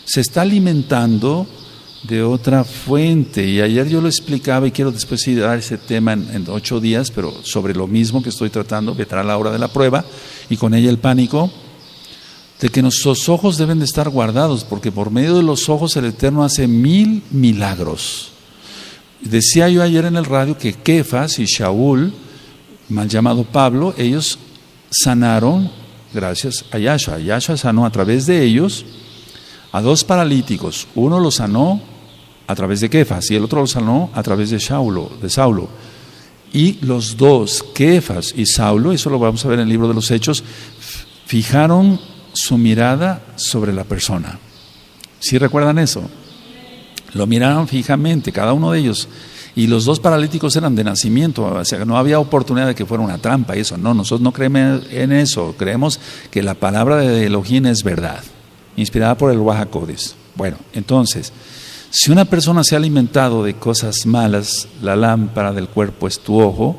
Se está alimentando de otra fuente. Y ayer yo lo explicaba, y quiero después sí dar ese tema en 8 días, pero sobre lo mismo que estoy tratando, vendrá la hora de la prueba, y con ella el pánico, de que nuestros ojos deben de estar guardados, porque por medio de los ojos el Eterno hace 1000 milagros. Decía yo ayer en el radio que Kefas y Shaul, mal llamado Pablo, ellos sanaron gracias a Yahshua. Yahshua sanó a través de ellos a 2 paralíticos. Uno lo sanó a través de Kefas y el otro lo sanó a través de Saulo. Y los dos, Kefas y Saulo, eso lo vamos a ver en el libro de los Hechos, fijaron su mirada sobre la persona. ¿Sí recuerdan eso? Lo miraron fijamente, cada uno de ellos. Y los 2 paralíticos eran de nacimiento, o sea, no había oportunidad de que fuera una trampa y eso. No, nosotros no creemos en eso, creemos que la palabra de Elohim es verdad, inspirada por el Ruach HaKodesh. Bueno, entonces, si una persona se ha alimentado de cosas malas, la lámpara del cuerpo es tu ojo,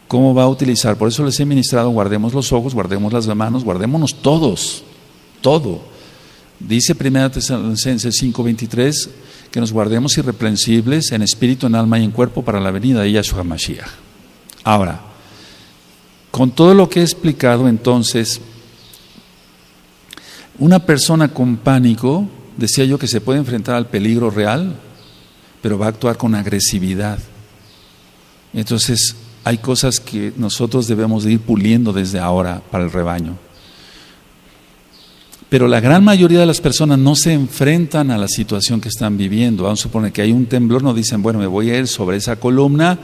¿cómo va a utilizar? Por eso les he ministrado, guardemos los ojos, guardemos las manos, guardémonos todos, todo. Dice 1 Tesalonicenses 5:23 que nos guardemos irreprensibles en espíritu, en alma y en cuerpo para la venida de Yahshua Mashiach. Ahora, con todo lo que he explicado, entonces, una persona con pánico, decía yo que se puede enfrentar al peligro real, pero va a actuar con agresividad. Entonces, hay cosas que nosotros debemos de ir puliendo desde ahora para el rebaño. Pero la gran mayoría de las personas no se enfrentan a la situación que están viviendo. Vamos a suponer que hay un temblor, no dicen, bueno, me voy a ir sobre esa columna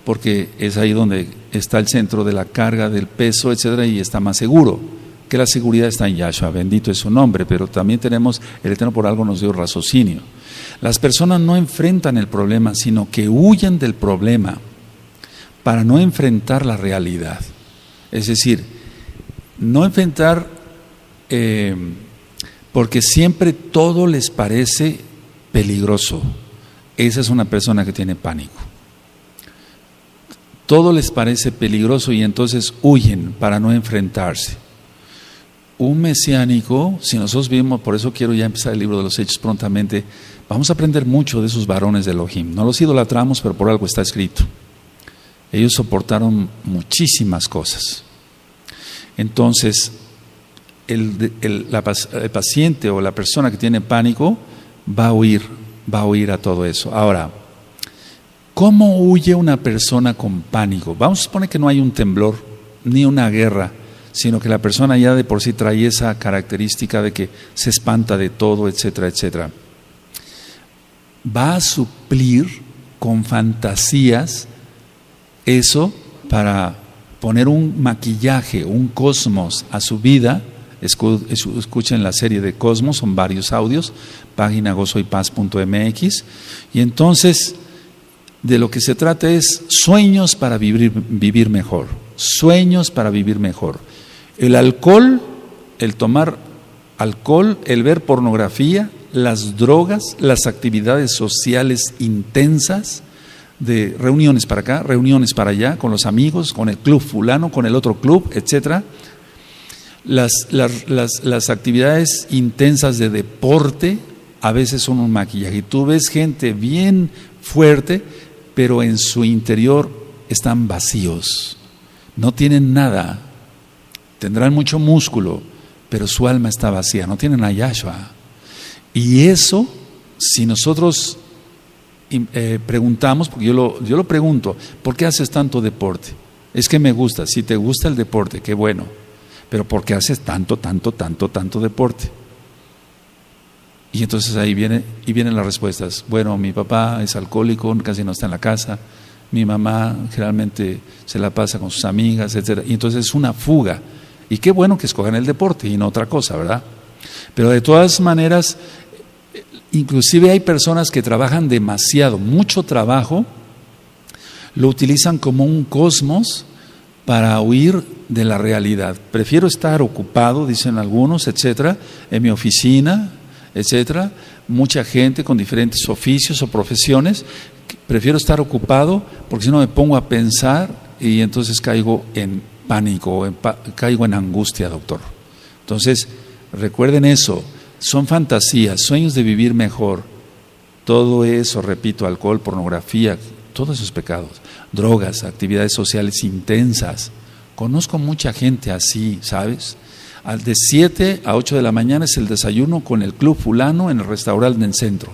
porque es ahí donde está el centro de la carga, del peso, etcétera, y está más seguro. Que la seguridad está en Yahshua, bendito es su nombre, pero también tenemos, el Eterno por algo nos dio raciocinio. Las personas no enfrentan el problema, sino que huyen del problema para no enfrentar la realidad. Es decir, no enfrentar porque siempre todo les parece peligroso. Esa es una persona que tiene pánico. Todo les parece peligroso y entonces huyen para no enfrentarse. Un mesiánico, si nosotros vivimos, por eso quiero ya empezar el libro de los Hechos prontamente, vamos a aprender mucho de esos varones de Elohim. No los idolatramos, pero por algo está escrito. Ellos soportaron muchísimas cosas. Entonces, el paciente o la persona que tiene pánico va a huir a todo eso. Ahora, ¿cómo huye una persona con pánico? Vamos a suponer que no hay un temblor ni una guerra, sino que la persona ya de por sí trae esa característica de que se espanta de todo, etcétera, etcétera. Va a suplir con fantasías eso para poner un maquillaje, un cosmos a su vida. Escuchen la serie de Cosmos, son varios audios, página gozoypaz.mx, y entonces de lo que se trata es sueños para vivir mejor, sueños para vivir mejor. El alcohol, el tomar alcohol, el ver pornografía, las drogas, las actividades sociales intensas, de reuniones para acá, reuniones para allá, con los amigos, con el club fulano, con el otro club, etcétera. Las actividades intensas de deporte a veces son un maquillaje. Y tú ves gente bien fuerte, pero en su interior están vacíos, no tienen nada, tendrán mucho músculo, pero su alma está vacía, no tienen a Yahshua. Y eso, si nosotros preguntamos, porque yo lo pregunto, ¿por qué haces tanto deporte? Es que me gusta. Si te gusta el deporte, qué bueno, pero ¿por qué haces tanto deporte? Y entonces ahí vienen las respuestas. Bueno, mi papá es alcohólico, casi no está en la casa, mi mamá generalmente se la pasa con sus amigas, etcétera. Y entonces es una fuga. Y qué bueno que escojan el deporte y no otra cosa, ¿verdad? Pero de todas maneras, inclusive hay personas que trabajan demasiado, mucho trabajo, lo utilizan como un cosmos para huir de la realidad. Prefiero estar ocupado, dicen algunos, etcétera, en mi oficina, etcétera, mucha gente con diferentes oficios o profesiones. Prefiero estar ocupado porque si no me pongo a pensar y entonces caigo en pánico, caigo en angustia, doctor. Entonces, recuerden eso, son fantasías, sueños de vivir mejor. Todo eso, repito, alcohol, pornografía, todos esos pecados, drogas, actividades sociales intensas. Conozco mucha gente así, ¿sabes? De 7 a 8 de la mañana es el desayuno con el club fulano en el restaurante del centro.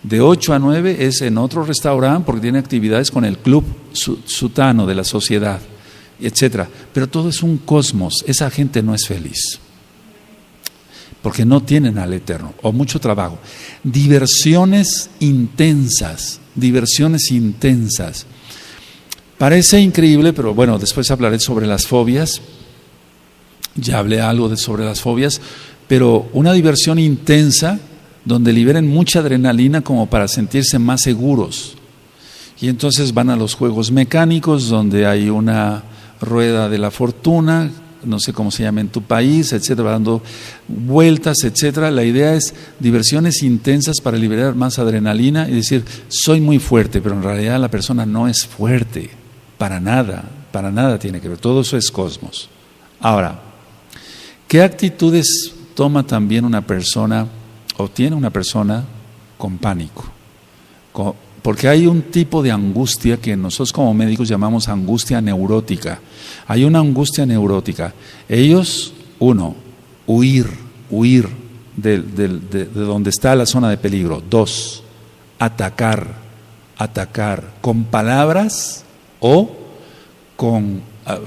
De 8 a 9 es en otro restaurante porque tiene actividades con el club sutano de la sociedad, etcétera. Pero todo es un cosmos. Esa gente no es feliz porque no tienen al Eterno o mucho trabajo. Diversiones intensas. Parece increíble, pero bueno, después hablaré sobre las fobias. Ya hablé algo sobre las fobias, pero una diversión intensa donde liberen mucha adrenalina como para sentirse más seguros. Y entonces van a los juegos mecánicos donde hay una rueda de la fortuna, no sé cómo se llama en tu país, etcétera, dando vueltas, etcétera. La idea es diversiones intensas para liberar más adrenalina y decir, soy muy fuerte, pero en realidad la persona no es fuerte, para nada tiene que ver, todo eso es cosmos. Ahora, ¿qué actitudes toma también una persona o tiene una persona con pánico? Porque hay un tipo de angustia que nosotros como médicos llamamos angustia neurótica. Hay una angustia neurótica. Ellos, uno, huir de donde está la zona de peligro. Dos, atacar con palabras o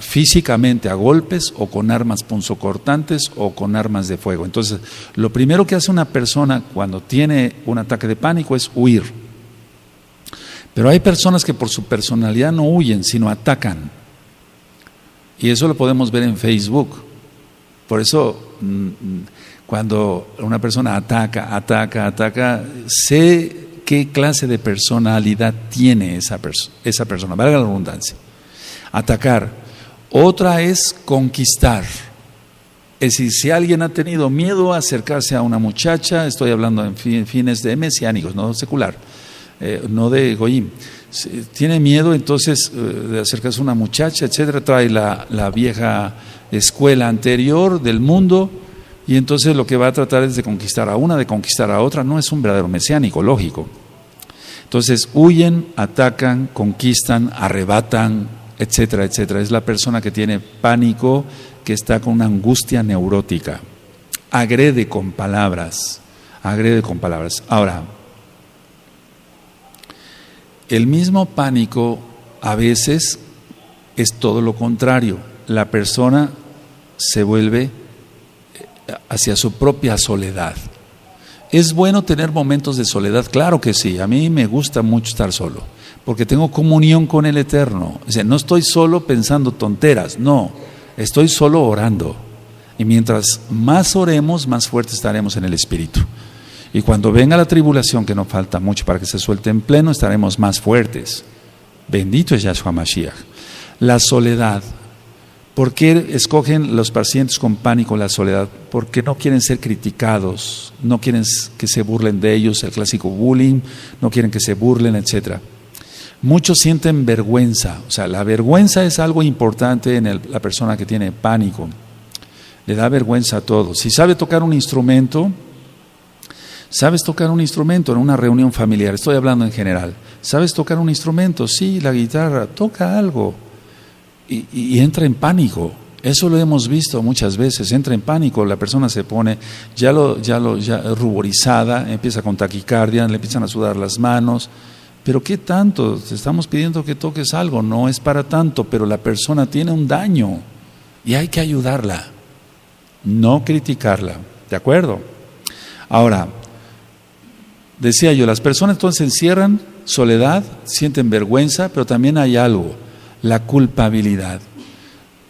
físicamente a golpes o con armas punzocortantes o con armas de fuego. Entonces, lo primero que hace una persona cuando tiene un ataque de pánico es huir. Pero hay personas que por su personalidad no huyen, sino atacan. Y eso lo podemos ver en Facebook. Por eso, cuando una persona ataca, sé qué clase de personalidad tiene esa persona, valga la redundancia. Atacar. Otra es conquistar. Es decir, si alguien ha tenido miedo a acercarse a una muchacha, estoy hablando en fines de mesiánicos, no secular, no de Goyim, tiene miedo entonces de acercarse a una muchacha, etcétera, trae la vieja escuela anterior del mundo y entonces lo que va a tratar es de conquistar a una, de conquistar a otra. No es un verdadero mesiánico, lógico. Entonces huyen, atacan, conquistan, arrebatan, etcétera, etcétera. Es la persona que tiene pánico, que está con una angustia neurótica. Agrede con palabras. Ahora, el mismo pánico a veces es todo lo contrario. La persona se vuelve hacia su propia soledad. ¿Es bueno tener momentos de soledad? Claro que sí, a mí me gusta mucho estar solo, porque tengo comunión con el Eterno. O sea, no estoy solo pensando tonteras, no, estoy solo orando. Y mientras más oremos, más fuertes estaremos en el Espíritu. Y cuando venga la tribulación, que no falta mucho para que se suelte en pleno, estaremos más fuertes. Bendito es Yahshua Mashiach. La soledad. ¿Por qué escogen los pacientes con pánico la soledad? Porque no quieren ser criticados, no quieren que se burlen de ellos, el clásico bullying, no quieren que se burlen, etc. Muchos sienten vergüenza. O sea, la vergüenza es algo importante en la persona que tiene pánico. Le da vergüenza a todo. Si sabe tocar un instrumento, ¿sabes tocar un instrumento en una reunión familiar? Estoy hablando en general. ¿Sabes tocar un instrumento? Sí, la guitarra, toca algo. Y entra en pánico. Eso lo hemos visto muchas veces. Entra en pánico, la persona se pone ya ruborizada, empieza con taquicardia, le empiezan a sudar las manos. Pero ¿qué tanto? Te estamos pidiendo que toques algo, no es para tanto, pero la persona tiene un daño y hay que ayudarla, no criticarla. ¿De acuerdo? Ahora, decía yo, las personas entonces se encierran, soledad, sienten vergüenza, pero también hay algo, la culpabilidad.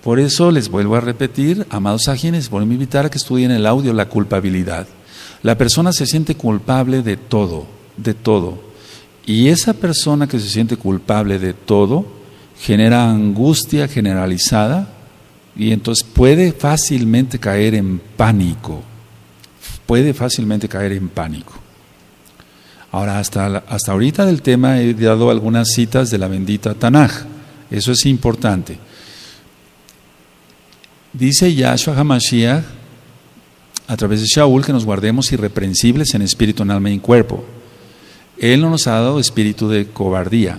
Por eso les vuelvo a repetir, amados ajines, vuelvo a invitar a que estudien el audio, la culpabilidad. La persona se siente culpable de todo, de todo. Y esa persona que se siente culpable de todo genera angustia generalizada y entonces puede fácilmente caer en pánico. Ahora, hasta ahorita del tema he dado algunas citas de la bendita Tanaj. Eso es importante. Dice Yahshua HaMashiach a través de Shaul que nos guardemos irreprensibles en espíritu, en alma y en cuerpo. Él no nos ha dado espíritu de cobardía,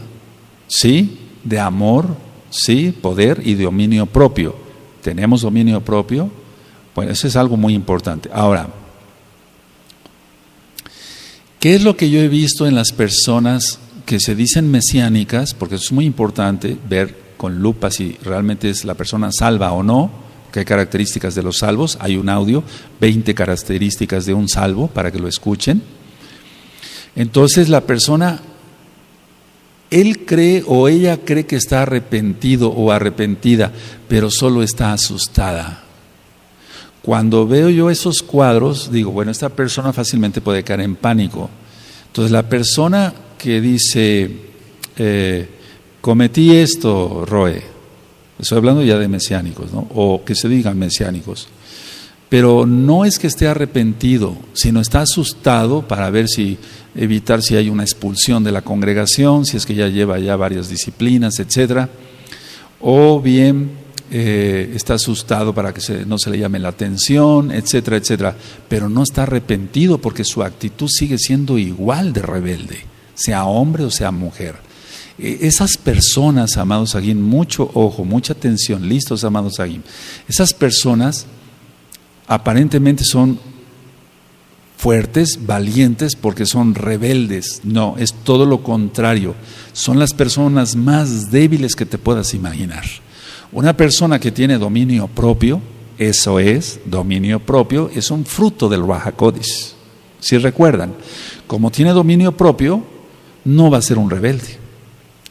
sí, de amor, sí, poder y dominio propio. ¿Tenemos dominio propio? Bueno, eso es algo muy importante. Ahora, ¿Qué es lo que yo he visto en las personas que se dicen mesiánicas? Porque es muy importante ver con lupa si realmente es la persona salva o no, que hay características de los salvos. Hay un audio, 20 características de un salvo, para que lo escuchen. Entonces la persona, él cree o ella cree que está arrepentido o arrepentida, pero solo está asustada. Cuando veo yo esos cuadros, digo, bueno, esta persona fácilmente puede caer en pánico. Entonces la persona que dice, cometí esto, Roe, estoy hablando ya de mesiánicos, ¿no? O que se digan mesiánicos, pero no es que esté arrepentido, sino está asustado para ver si, evitar si hay una expulsión de la congregación, si es que ya lleva ya varias disciplinas, etcétera, o bien está asustado para que no se le llame la atención, etcétera, etcétera, pero no está arrepentido porque su actitud sigue siendo igual de rebelde, sea hombre o sea mujer. Esas personas, amados Agim, mucho ojo, mucha atención, listos, amados Agim, esas personas aparentemente son fuertes, valientes, porque son rebeldes. No, es todo lo contrario, son las personas más débiles que te puedas imaginar. Una persona que tiene dominio propio, eso es, dominio propio, es un fruto del Ruach HaKodesh. Si recuerdan, como tiene dominio propio, no va a ser un rebelde,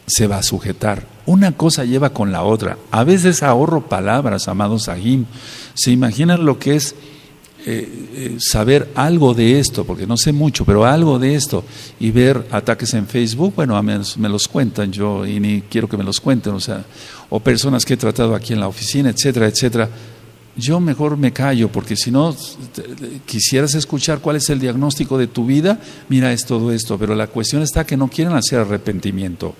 se va a sujetar. Una cosa lleva con la otra. A veces ahorro palabras, amados Agim. ¿Se imaginan lo que es saber algo de esto? Porque no sé mucho, pero algo de esto, y ver ataques en Facebook, bueno, a mí me los cuentan yo y ni quiero que me los cuenten, o personas que he tratado aquí en la oficina, etcétera, etcétera. Yo mejor me callo, porque si no quisieras escuchar cuál es el diagnóstico de tu vida, mira, es todo esto, pero la cuestión está que no quieren hacer arrepentimiento.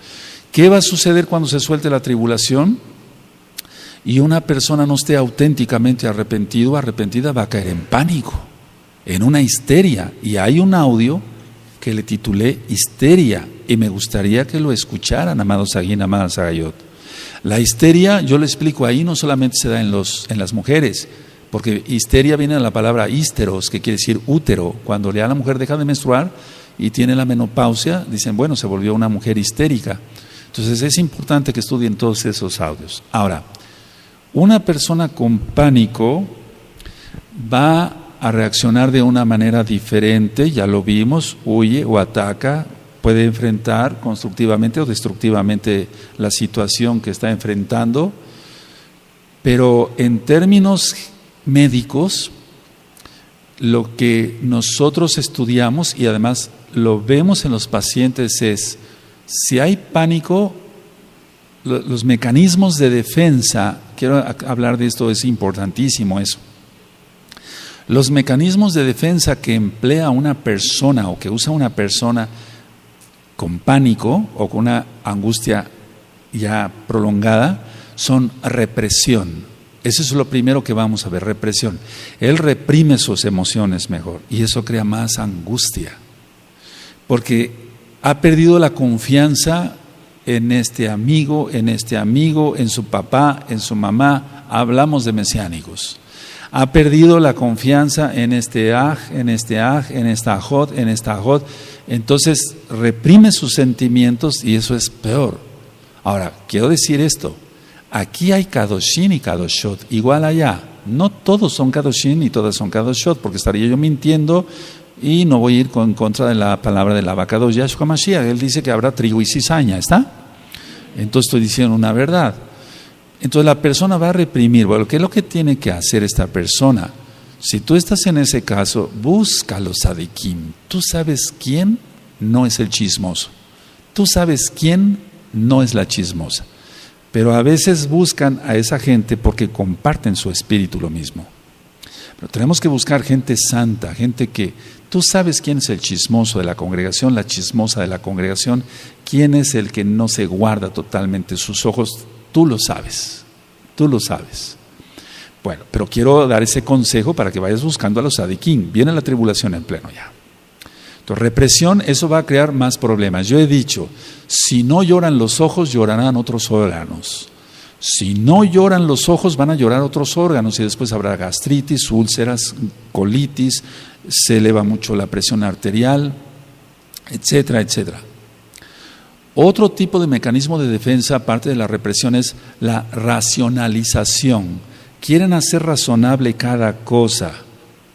¿Qué va a suceder cuando se suelte la tribulación? Y una persona no esté auténticamente arrepentida, va a caer en pánico, en una histeria. Y hay un audio que le titulé Histeria, y me gustaría que lo escucharan, amados Agim, amadas Agayot. La histeria, yo lo explico ahí, no solamente se da en las mujeres, porque histeria viene de la palabra hísteros, que quiere decir útero. Cuando ya la mujer deja de menstruar y tiene la menopausia, dicen, bueno, se volvió una mujer histérica. Entonces es importante que estudien todos esos audios. Ahora, una persona con pánico va a reaccionar de una manera diferente, ya lo vimos, huye o ataca, puede enfrentar constructivamente o destructivamente la situación que está enfrentando, pero en términos médicos, lo que nosotros estudiamos y además lo vemos en los pacientes es, si hay pánico, los mecanismos de defensa, quiero hablar de esto, es importantísimo eso. Los mecanismos de defensa que emplea una persona o que usa una persona con pánico o con una angustia ya prolongada son represión. Eso es lo primero que vamos a ver, represión. Él reprime sus emociones mejor y eso crea más angustia, porque ha perdido la confianza en este amigo, en su papá, en su mamá. Hablamos de mesiánicos. Ha perdido la confianza en este en esta ajot. Entonces reprime sus sentimientos y eso es peor. Ahora, quiero decir esto. Aquí hay Kadoshim y Kadoshot, igual allá. No todos son Kadoshim y todas son Kadoshot, porque estaría yo mintiendo y no voy a ir en contra de la palabra del Abacados Yahshua Mashiach. Él dice que habrá trigo y cizaña, ¿está? Entonces estoy diciendo una verdad. Entonces la persona va a reprimir. Bueno, ¿qué es lo que tiene que hacer esta persona? Si tú estás en ese caso, busca los tzadikim. Tú sabes quién no es el chismoso. Tú sabes quién no es la chismosa. Pero a veces buscan a esa gente porque comparten su espíritu lo mismo. Pero tenemos que buscar gente santa, gente que tú sabes quién es el chismoso de la congregación, la chismosa de la congregación, quién es el que no se guarda totalmente sus ojos, tú lo sabes. Bueno, pero quiero dar ese consejo para que vayas buscando a los tzadikim. Viene la tribulación en pleno ya. Entonces, represión, eso va a crear más problemas. Yo he dicho, si no lloran los ojos, llorarán otros órganos. Si no lloran los ojos, van a llorar otros órganos y después habrá gastritis, úlceras, colitis, se eleva mucho la presión arterial. etcétera, etcétera. Otro tipo de mecanismo de defensa, aparte de la represión, es la racionalización. Quieren hacer razonable cada cosa,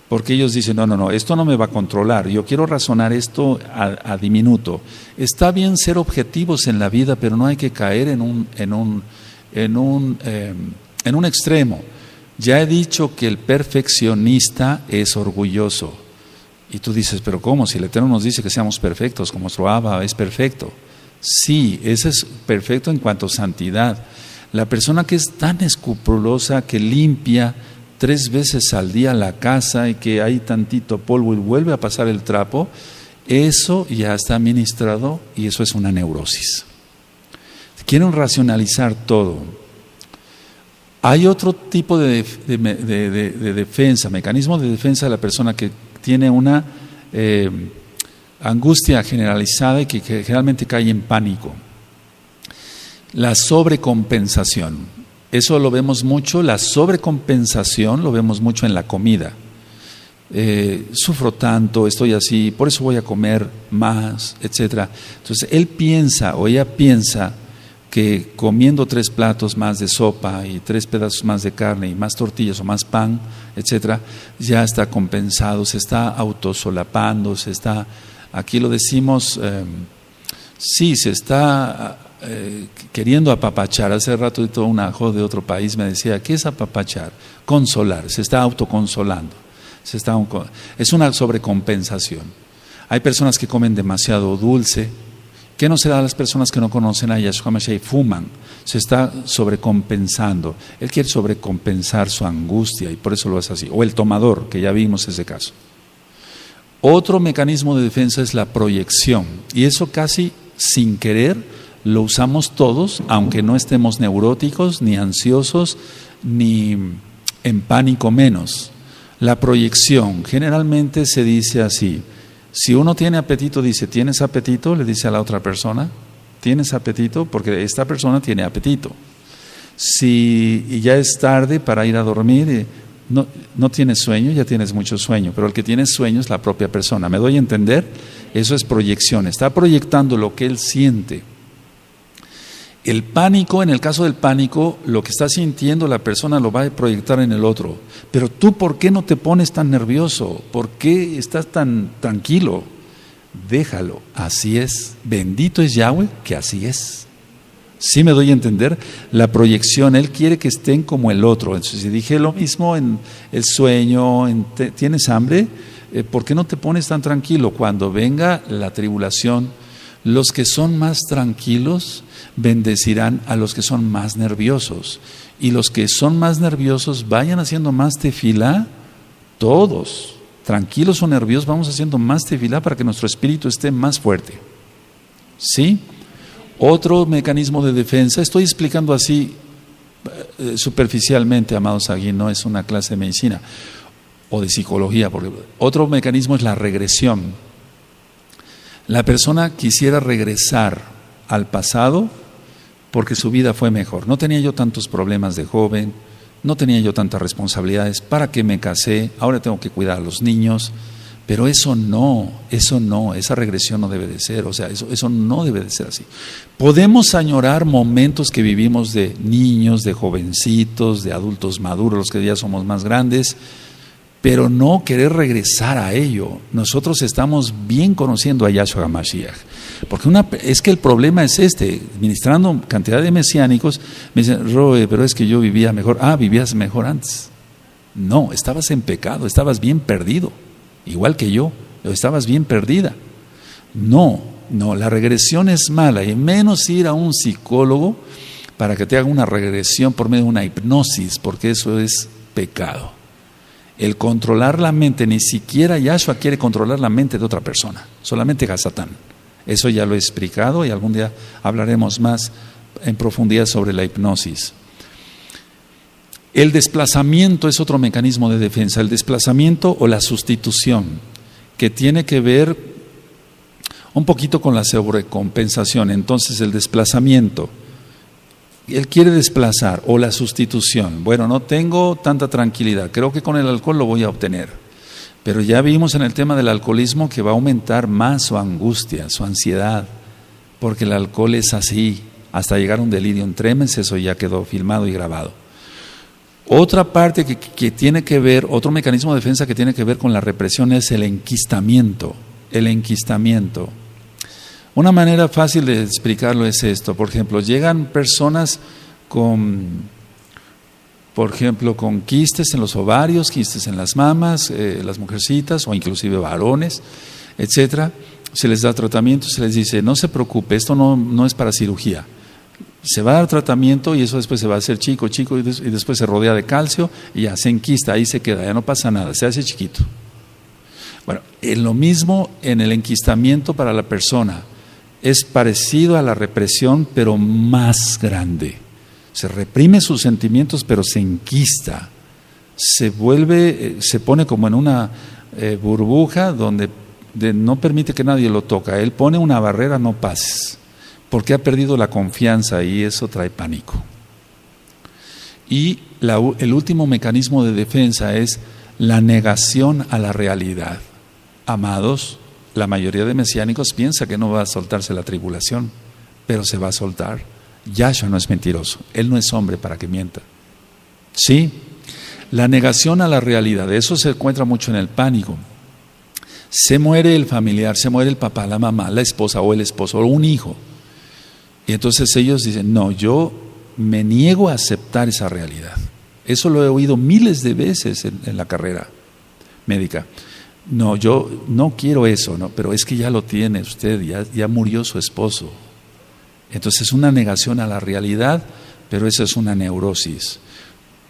porque ellos dicen, no, esto no me va a controlar, yo quiero razonar esto a diminuto. Está bien ser objetivos en la vida, pero no hay que caer en un extremo. Ya he dicho que el perfeccionista es orgulloso. Y tú dices, pero ¿cómo? Si el Eterno nos dice que seamos perfectos, como nuestro Abba es perfecto. Sí, ese es perfecto en cuanto a santidad. La persona que es tan escrupulosa, que limpia 3 veces al día la casa y que hay tantito polvo y vuelve a pasar el trapo, eso ya está ministrado y eso es una neurosis. Quieren racionalizar todo. Hay otro tipo de defensa, mecanismo de defensa de la persona que tiene una angustia generalizada y que generalmente cae en pánico. La sobrecompensación. Eso lo vemos mucho, la sobrecompensación lo vemos mucho en la comida. Sufro tanto, estoy así, por eso voy a comer más, etc. Entonces él piensa o ella piensa que comiendo 3 platos más de sopa y 3 pedazos más de carne y más tortillas o más pan, etcétera, ya está compensado, se está autosolapando, se está, aquí lo decimos, sí, se está queriendo apapachar. Hace rato una joven de otro país me decía, ¿qué es apapachar? Consolar, se está autoconsolando, es una sobrecompensación. Hay personas que comen demasiado dulce. ¿Qué no se da a las personas que no conocen a Yahshua Mashiach y fuman? Se está sobrecompensando. Él quiere sobrecompensar su angustia y por eso lo hace así. O el tomador, que ya vimos ese caso. Otro mecanismo de defensa es la proyección. Y eso casi sin querer lo usamos todos, aunque no estemos neuróticos, ni ansiosos, ni en pánico menos. La proyección generalmente se dice así. Si uno tiene apetito, dice, ¿tienes apetito? Le dice a la otra persona, ¿tienes apetito? Porque esta persona tiene apetito. Si ya es tarde para ir a dormir, no tienes sueño, ya tienes mucho sueño, pero el que tiene sueño es la propia persona. ¿Me doy a entender? Eso es proyección, está proyectando lo que él siente. El pánico, en el caso del pánico, lo que está sintiendo la persona lo va a proyectar en el otro. Pero tú, ¿por qué no te pones tan nervioso? ¿Por qué estás tan tranquilo? Déjalo, así es. Bendito es Yahweh, que así es. ¿Sí me doy a entender? La proyección, Él quiere que estén como el otro. Entonces, si dije lo mismo en el sueño, ¿tienes hambre? ¿Por qué no te pones tan tranquilo? Cuando venga la tribulación, los que son más tranquilos bendecirán a los que son más nerviosos. Y los que son más nerviosos vayan haciendo más tefilá, todos, tranquilos o nerviosos, vamos haciendo más tefilá para que nuestro espíritu esté más fuerte. ¿Sí? Otro mecanismo de defensa, estoy explicando así superficialmente, amados aquí, no es una clase de medicina o de psicología, porque otro mecanismo es la regresión. La persona quisiera regresar al pasado porque su vida fue mejor. No tenía yo tantos problemas de joven, no tenía yo tantas responsabilidades, ¿para qué me casé? Ahora tengo que cuidar a los niños. Pero eso no, esa regresión no debe de ser, o sea, eso no debe de ser así. Podemos añorar momentos que vivimos de niños, de jovencitos, de adultos maduros, los que ya somos más grandes, pero no querer regresar a ello. Nosotros estamos bien conociendo a Yahshua Mashiach, porque es que el problema es ministrando cantidad de mesiánicos, me dicen, Roe, pero es que yo vivía mejor. Vivías mejor antes. No, estabas en pecado, estabas bien perdido, igual que yo, estabas bien perdida. No, la regresión es mala, y menos ir a un psicólogo para que te haga una regresión por medio de una hipnosis, porque eso es pecado. El controlar la mente, ni siquiera Yahshua quiere controlar la mente de otra persona, solamente Hasatán. Eso ya lo he explicado y algún día hablaremos más en profundidad sobre la hipnosis. El desplazamiento es otro mecanismo de defensa, el desplazamiento o la sustitución, que tiene que ver un poquito con la sobrecompensación. Entonces el desplazamiento, él quiere desplazar, o la sustitución. Bueno, no tengo tanta tranquilidad, creo que con el alcohol lo voy a obtener. Pero ya vimos en el tema del alcoholismo que va a aumentar más su angustia, su ansiedad, porque el alcohol es así, hasta llegar a un delirium tremens. Eso ya quedó filmado y grabado. Otra parte que tiene que ver, otro mecanismo de defensa que tiene que ver con la represión es el enquistamiento. El enquistamiento. Una manera fácil de explicarlo es esto. Por ejemplo, llegan personas con quistes en los ovarios, quistes en las mamas, las mujercitas o inclusive varones, etcétera. Se les da tratamiento, se les dice, no se preocupe, esto no es para cirugía. Se va a dar tratamiento y eso después se va a hacer chico y después se rodea de calcio y ya se enquista, ahí se queda, ya no pasa nada, se hace chiquito. Bueno, lo mismo en el enquistamiento para la persona. Es parecido a la represión, pero más grande. Se reprime sus sentimientos, pero se enquista. Se pone como en una burbuja donde no permite que nadie lo toque. Él pone una barrera, no pases, porque ha perdido la confianza y eso trae pánico. Y el último mecanismo de defensa es la negación a la realidad. Amados, la mayoría de mesiánicos piensa que no va a soltarse la tribulación, pero se va a soltar. Yahshua no es mentiroso, Él no es hombre para que mienta. Sí, la negación a la realidad, eso se encuentra mucho en el pánico. Se muere el familiar, se muere el papá, la mamá, la esposa o el esposo o un hijo. Y entonces ellos dicen, no, yo me niego a aceptar esa realidad. Eso lo he oído miles de veces en la carrera médica. No, yo no quiero eso, no, pero es que ya lo tiene usted, ya murió su esposo. Entonces es una negación a la realidad, pero eso es una neurosis.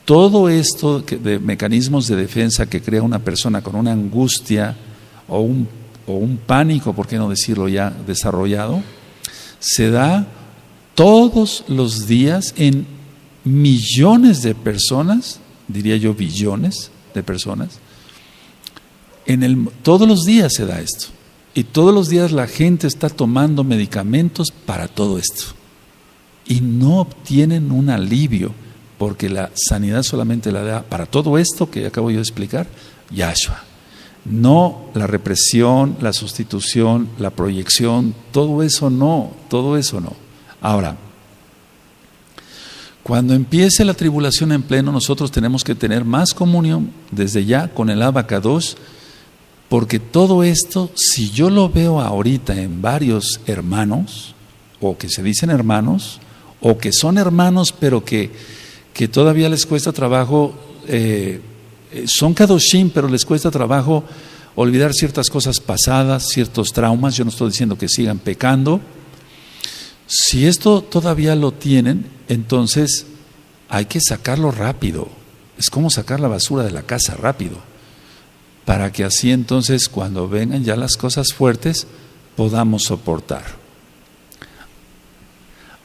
Todo esto de mecanismos de defensa que crea una persona con una angustia o un pánico, por qué no decirlo ya desarrollado, se da todos los días en millones de personas, diría yo billones de personas. Todos los días se da esto. Y todos los días la gente está tomando medicamentos para todo esto. Y no obtienen un alivio, porque la sanidad solamente la da para todo esto que acabo yo de explicar, Yahshua. No la represión, la sustitución, la proyección, todo eso no. Ahora, cuando empiece la tribulación en pleno, nosotros tenemos que tener más comunión desde ya con el Abacados, porque todo esto, si yo lo veo ahorita en varios hermanos, o que se dicen hermanos, o que son hermanos, pero que todavía les cuesta trabajo, son kadoshim, pero les cuesta trabajo olvidar ciertas cosas pasadas, ciertos traumas. Yo no estoy diciendo que sigan pecando. Si esto todavía lo tienen, entonces hay que sacarlo rápido. Es como sacar la basura de la casa rápido, para que así entonces cuando vengan ya las cosas fuertes podamos soportar.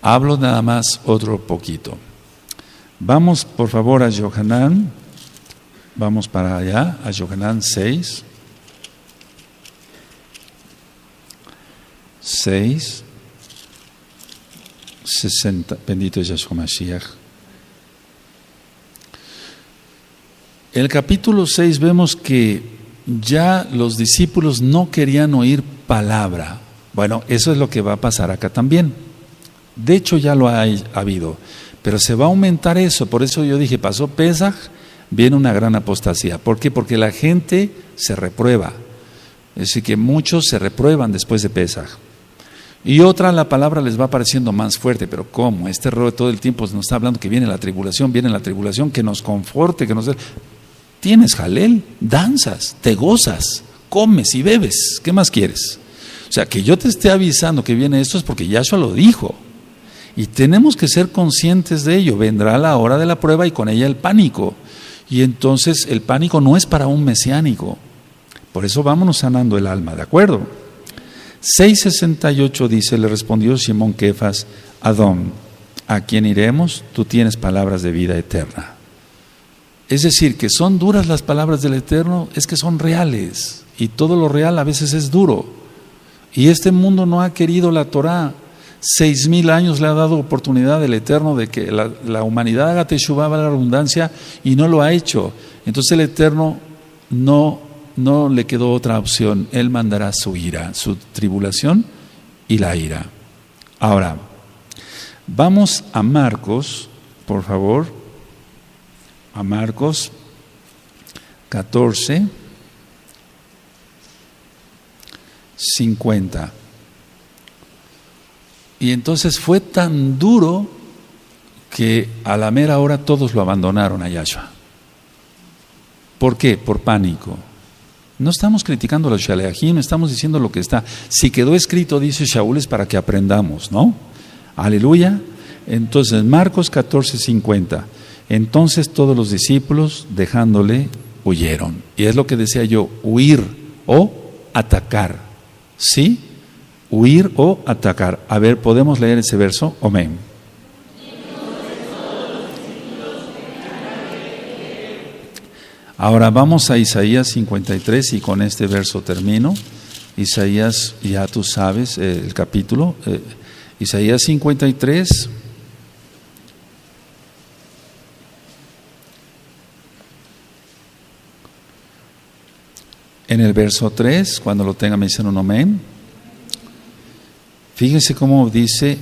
Hablo nada más otro poquito. Vamos por favor a Yohanan, vamos para allá, a Yohanan 6, 60, bendito es Yahshua Mashiach. En el capítulo 6 vemos que ya los discípulos no querían oír palabra. Bueno, eso es lo que va a pasar acá también. De hecho ya lo ha habido, pero se va a aumentar eso. Por eso yo dije, pasó Pesaj, viene una gran apostasía. ¿Por qué? Porque la gente se reprueba. Es decir, que muchos se reprueban después de Pesaj. Y otra, la palabra les va pareciendo más fuerte, pero ¿cómo? Este rollo todo el tiempo nos está hablando que viene la tribulación, que nos conforte, que nos... Tienes jalel, danzas, te gozas, comes y bebes, ¿qué más quieres? O sea, que yo te esté avisando que viene esto es porque Yahshua lo dijo. Y tenemos que ser conscientes de ello. Vendrá la hora de la prueba y con ella el pánico. Y entonces el pánico no es para un mesiánico. Por eso vámonos sanando el alma, ¿de acuerdo? 6:68 dice, le respondió Simón Kefas, Adón, ¿a quién iremos? Tú tienes palabras de vida eterna. Es decir, que son duras las palabras del Eterno, es que son reales. Y todo lo real a veces es duro. Y este mundo no ha querido la Torah. 6,000 años le ha dado oportunidad el Eterno de que la humanidad haga teshuvá, la redundancia, y no lo ha hecho. Entonces el Eterno no no le quedó otra opción. Él mandará su ira, su tribulación y la ira. Ahora, vamos a Marcos, por favor, a Marcos 14, 50. Y entonces fue tan duro que a la mera hora todos lo abandonaron a Yahshua. ¿Por qué? Por pánico. No estamos criticando a los Shaleahim, estamos diciendo lo que está. Si quedó escrito, dice Shaul, es para que aprendamos, ¿no? Aleluya. Entonces, Marcos 14:50. Entonces todos los discípulos, dejándole, huyeron. Y es lo que decía yo, huir o atacar. ¿Sí? Huir o atacar. A ver, ¿podemos leer ese verso? Amén. Ahora vamos a Isaías 53 y con este verso termino. Isaías, ya tú sabes el capítulo. Isaías 53. En el verso 3, cuando lo tenga me dicen un amén. Fíjense cómo dice,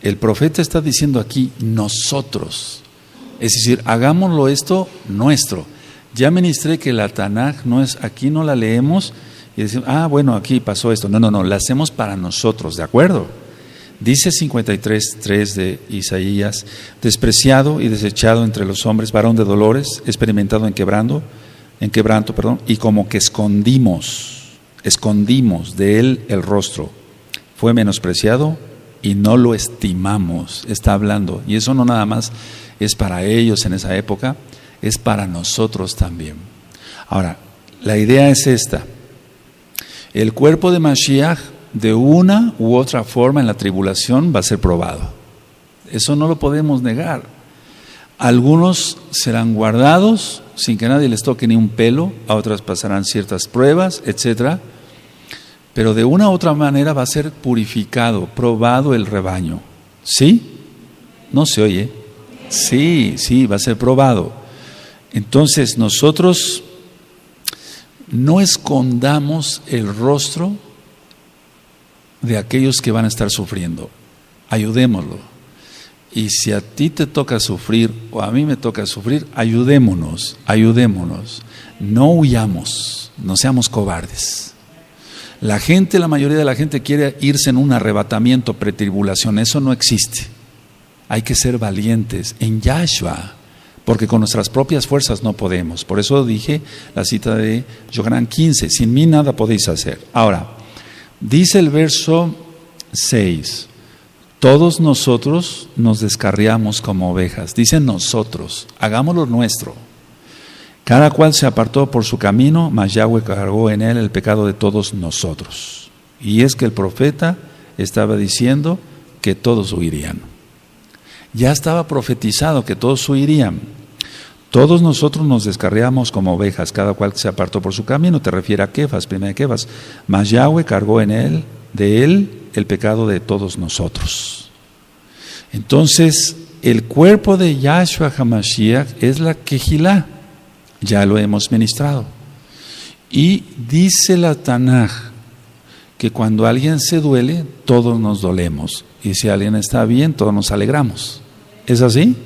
el profeta está diciendo aquí, nosotros. Es decir, hagámoslo esto nuestro. Ya ministré que la Tanaj no es, aquí no la leemos y decimos, bueno, aquí pasó esto. No, la hacemos para nosotros, ¿de acuerdo? Dice 53:3 de Isaías, despreciado y desechado entre los hombres, varón de dolores, experimentado en quebranto, y como que escondimos de él el rostro. Fue menospreciado y no lo estimamos, está hablando. Y eso no nada más es para ellos en esa época, es para nosotros también. Ahora, la idea es esta. El cuerpo de Mashiach, de una u otra forma en la tribulación, va a ser probado. Eso no lo podemos negar. Algunos serán guardados sin que nadie les toque ni un pelo, a otras pasarán ciertas pruebas, etcétera. Pero de una u otra manera va a ser purificado, probado el rebaño. ¿Sí? ¿No se oye? Sí, va a ser probado. Entonces nosotros no escondamos el rostro de aquellos que van a estar sufriendo. Ayudémoslo. Y si a ti te toca sufrir o a mí me toca sufrir, ayudémonos. No huyamos, no seamos cobardes. La mayoría de la gente quiere irse en un arrebatamiento pretribulación. Eso no existe. Hay que ser valientes en Yahshua, porque con nuestras propias fuerzas no podemos. Por eso dije la cita de Yohanan 15, sin mí nada podéis hacer. Ahora, dice el verso 6, todos nosotros nos descarriamos como ovejas. Dice nosotros, hagámoslo nuestro. Cada cual se apartó por su camino, mas Yahweh cargó en él el pecado de todos nosotros. Y es que el profeta estaba diciendo que todos huirían. Ya estaba profetizado que todos huirían. Todos nosotros nos descarriamos como ovejas, cada cual se apartó por su camino. Te refiere a Kefas, primera Kefas. Mas Yahweh cargó en él, de él, el pecado de todos nosotros. Entonces, el cuerpo de Yahshua HaMashiach es la Kehilá. Ya lo hemos ministrado. Y dice la Tanaj que cuando alguien se duele, todos nos dolemos. Y si alguien está bien, todos nos alegramos. ¿Es así?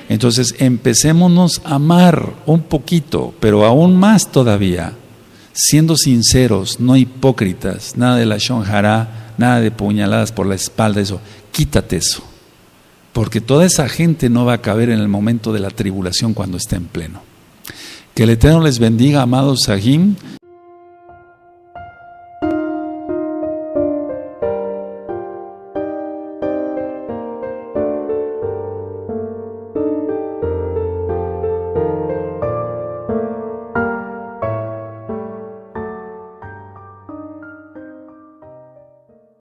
Entonces empecémonos a amar un poquito, pero aún más todavía, siendo sinceros, no hipócritas, nada de la Lashon Hará, nada de puñaladas por la espalda, eso, quítate eso, porque toda esa gente no va a caber en el momento de la tribulación cuando esté en pleno. Que el Eterno les bendiga, amados Sahim.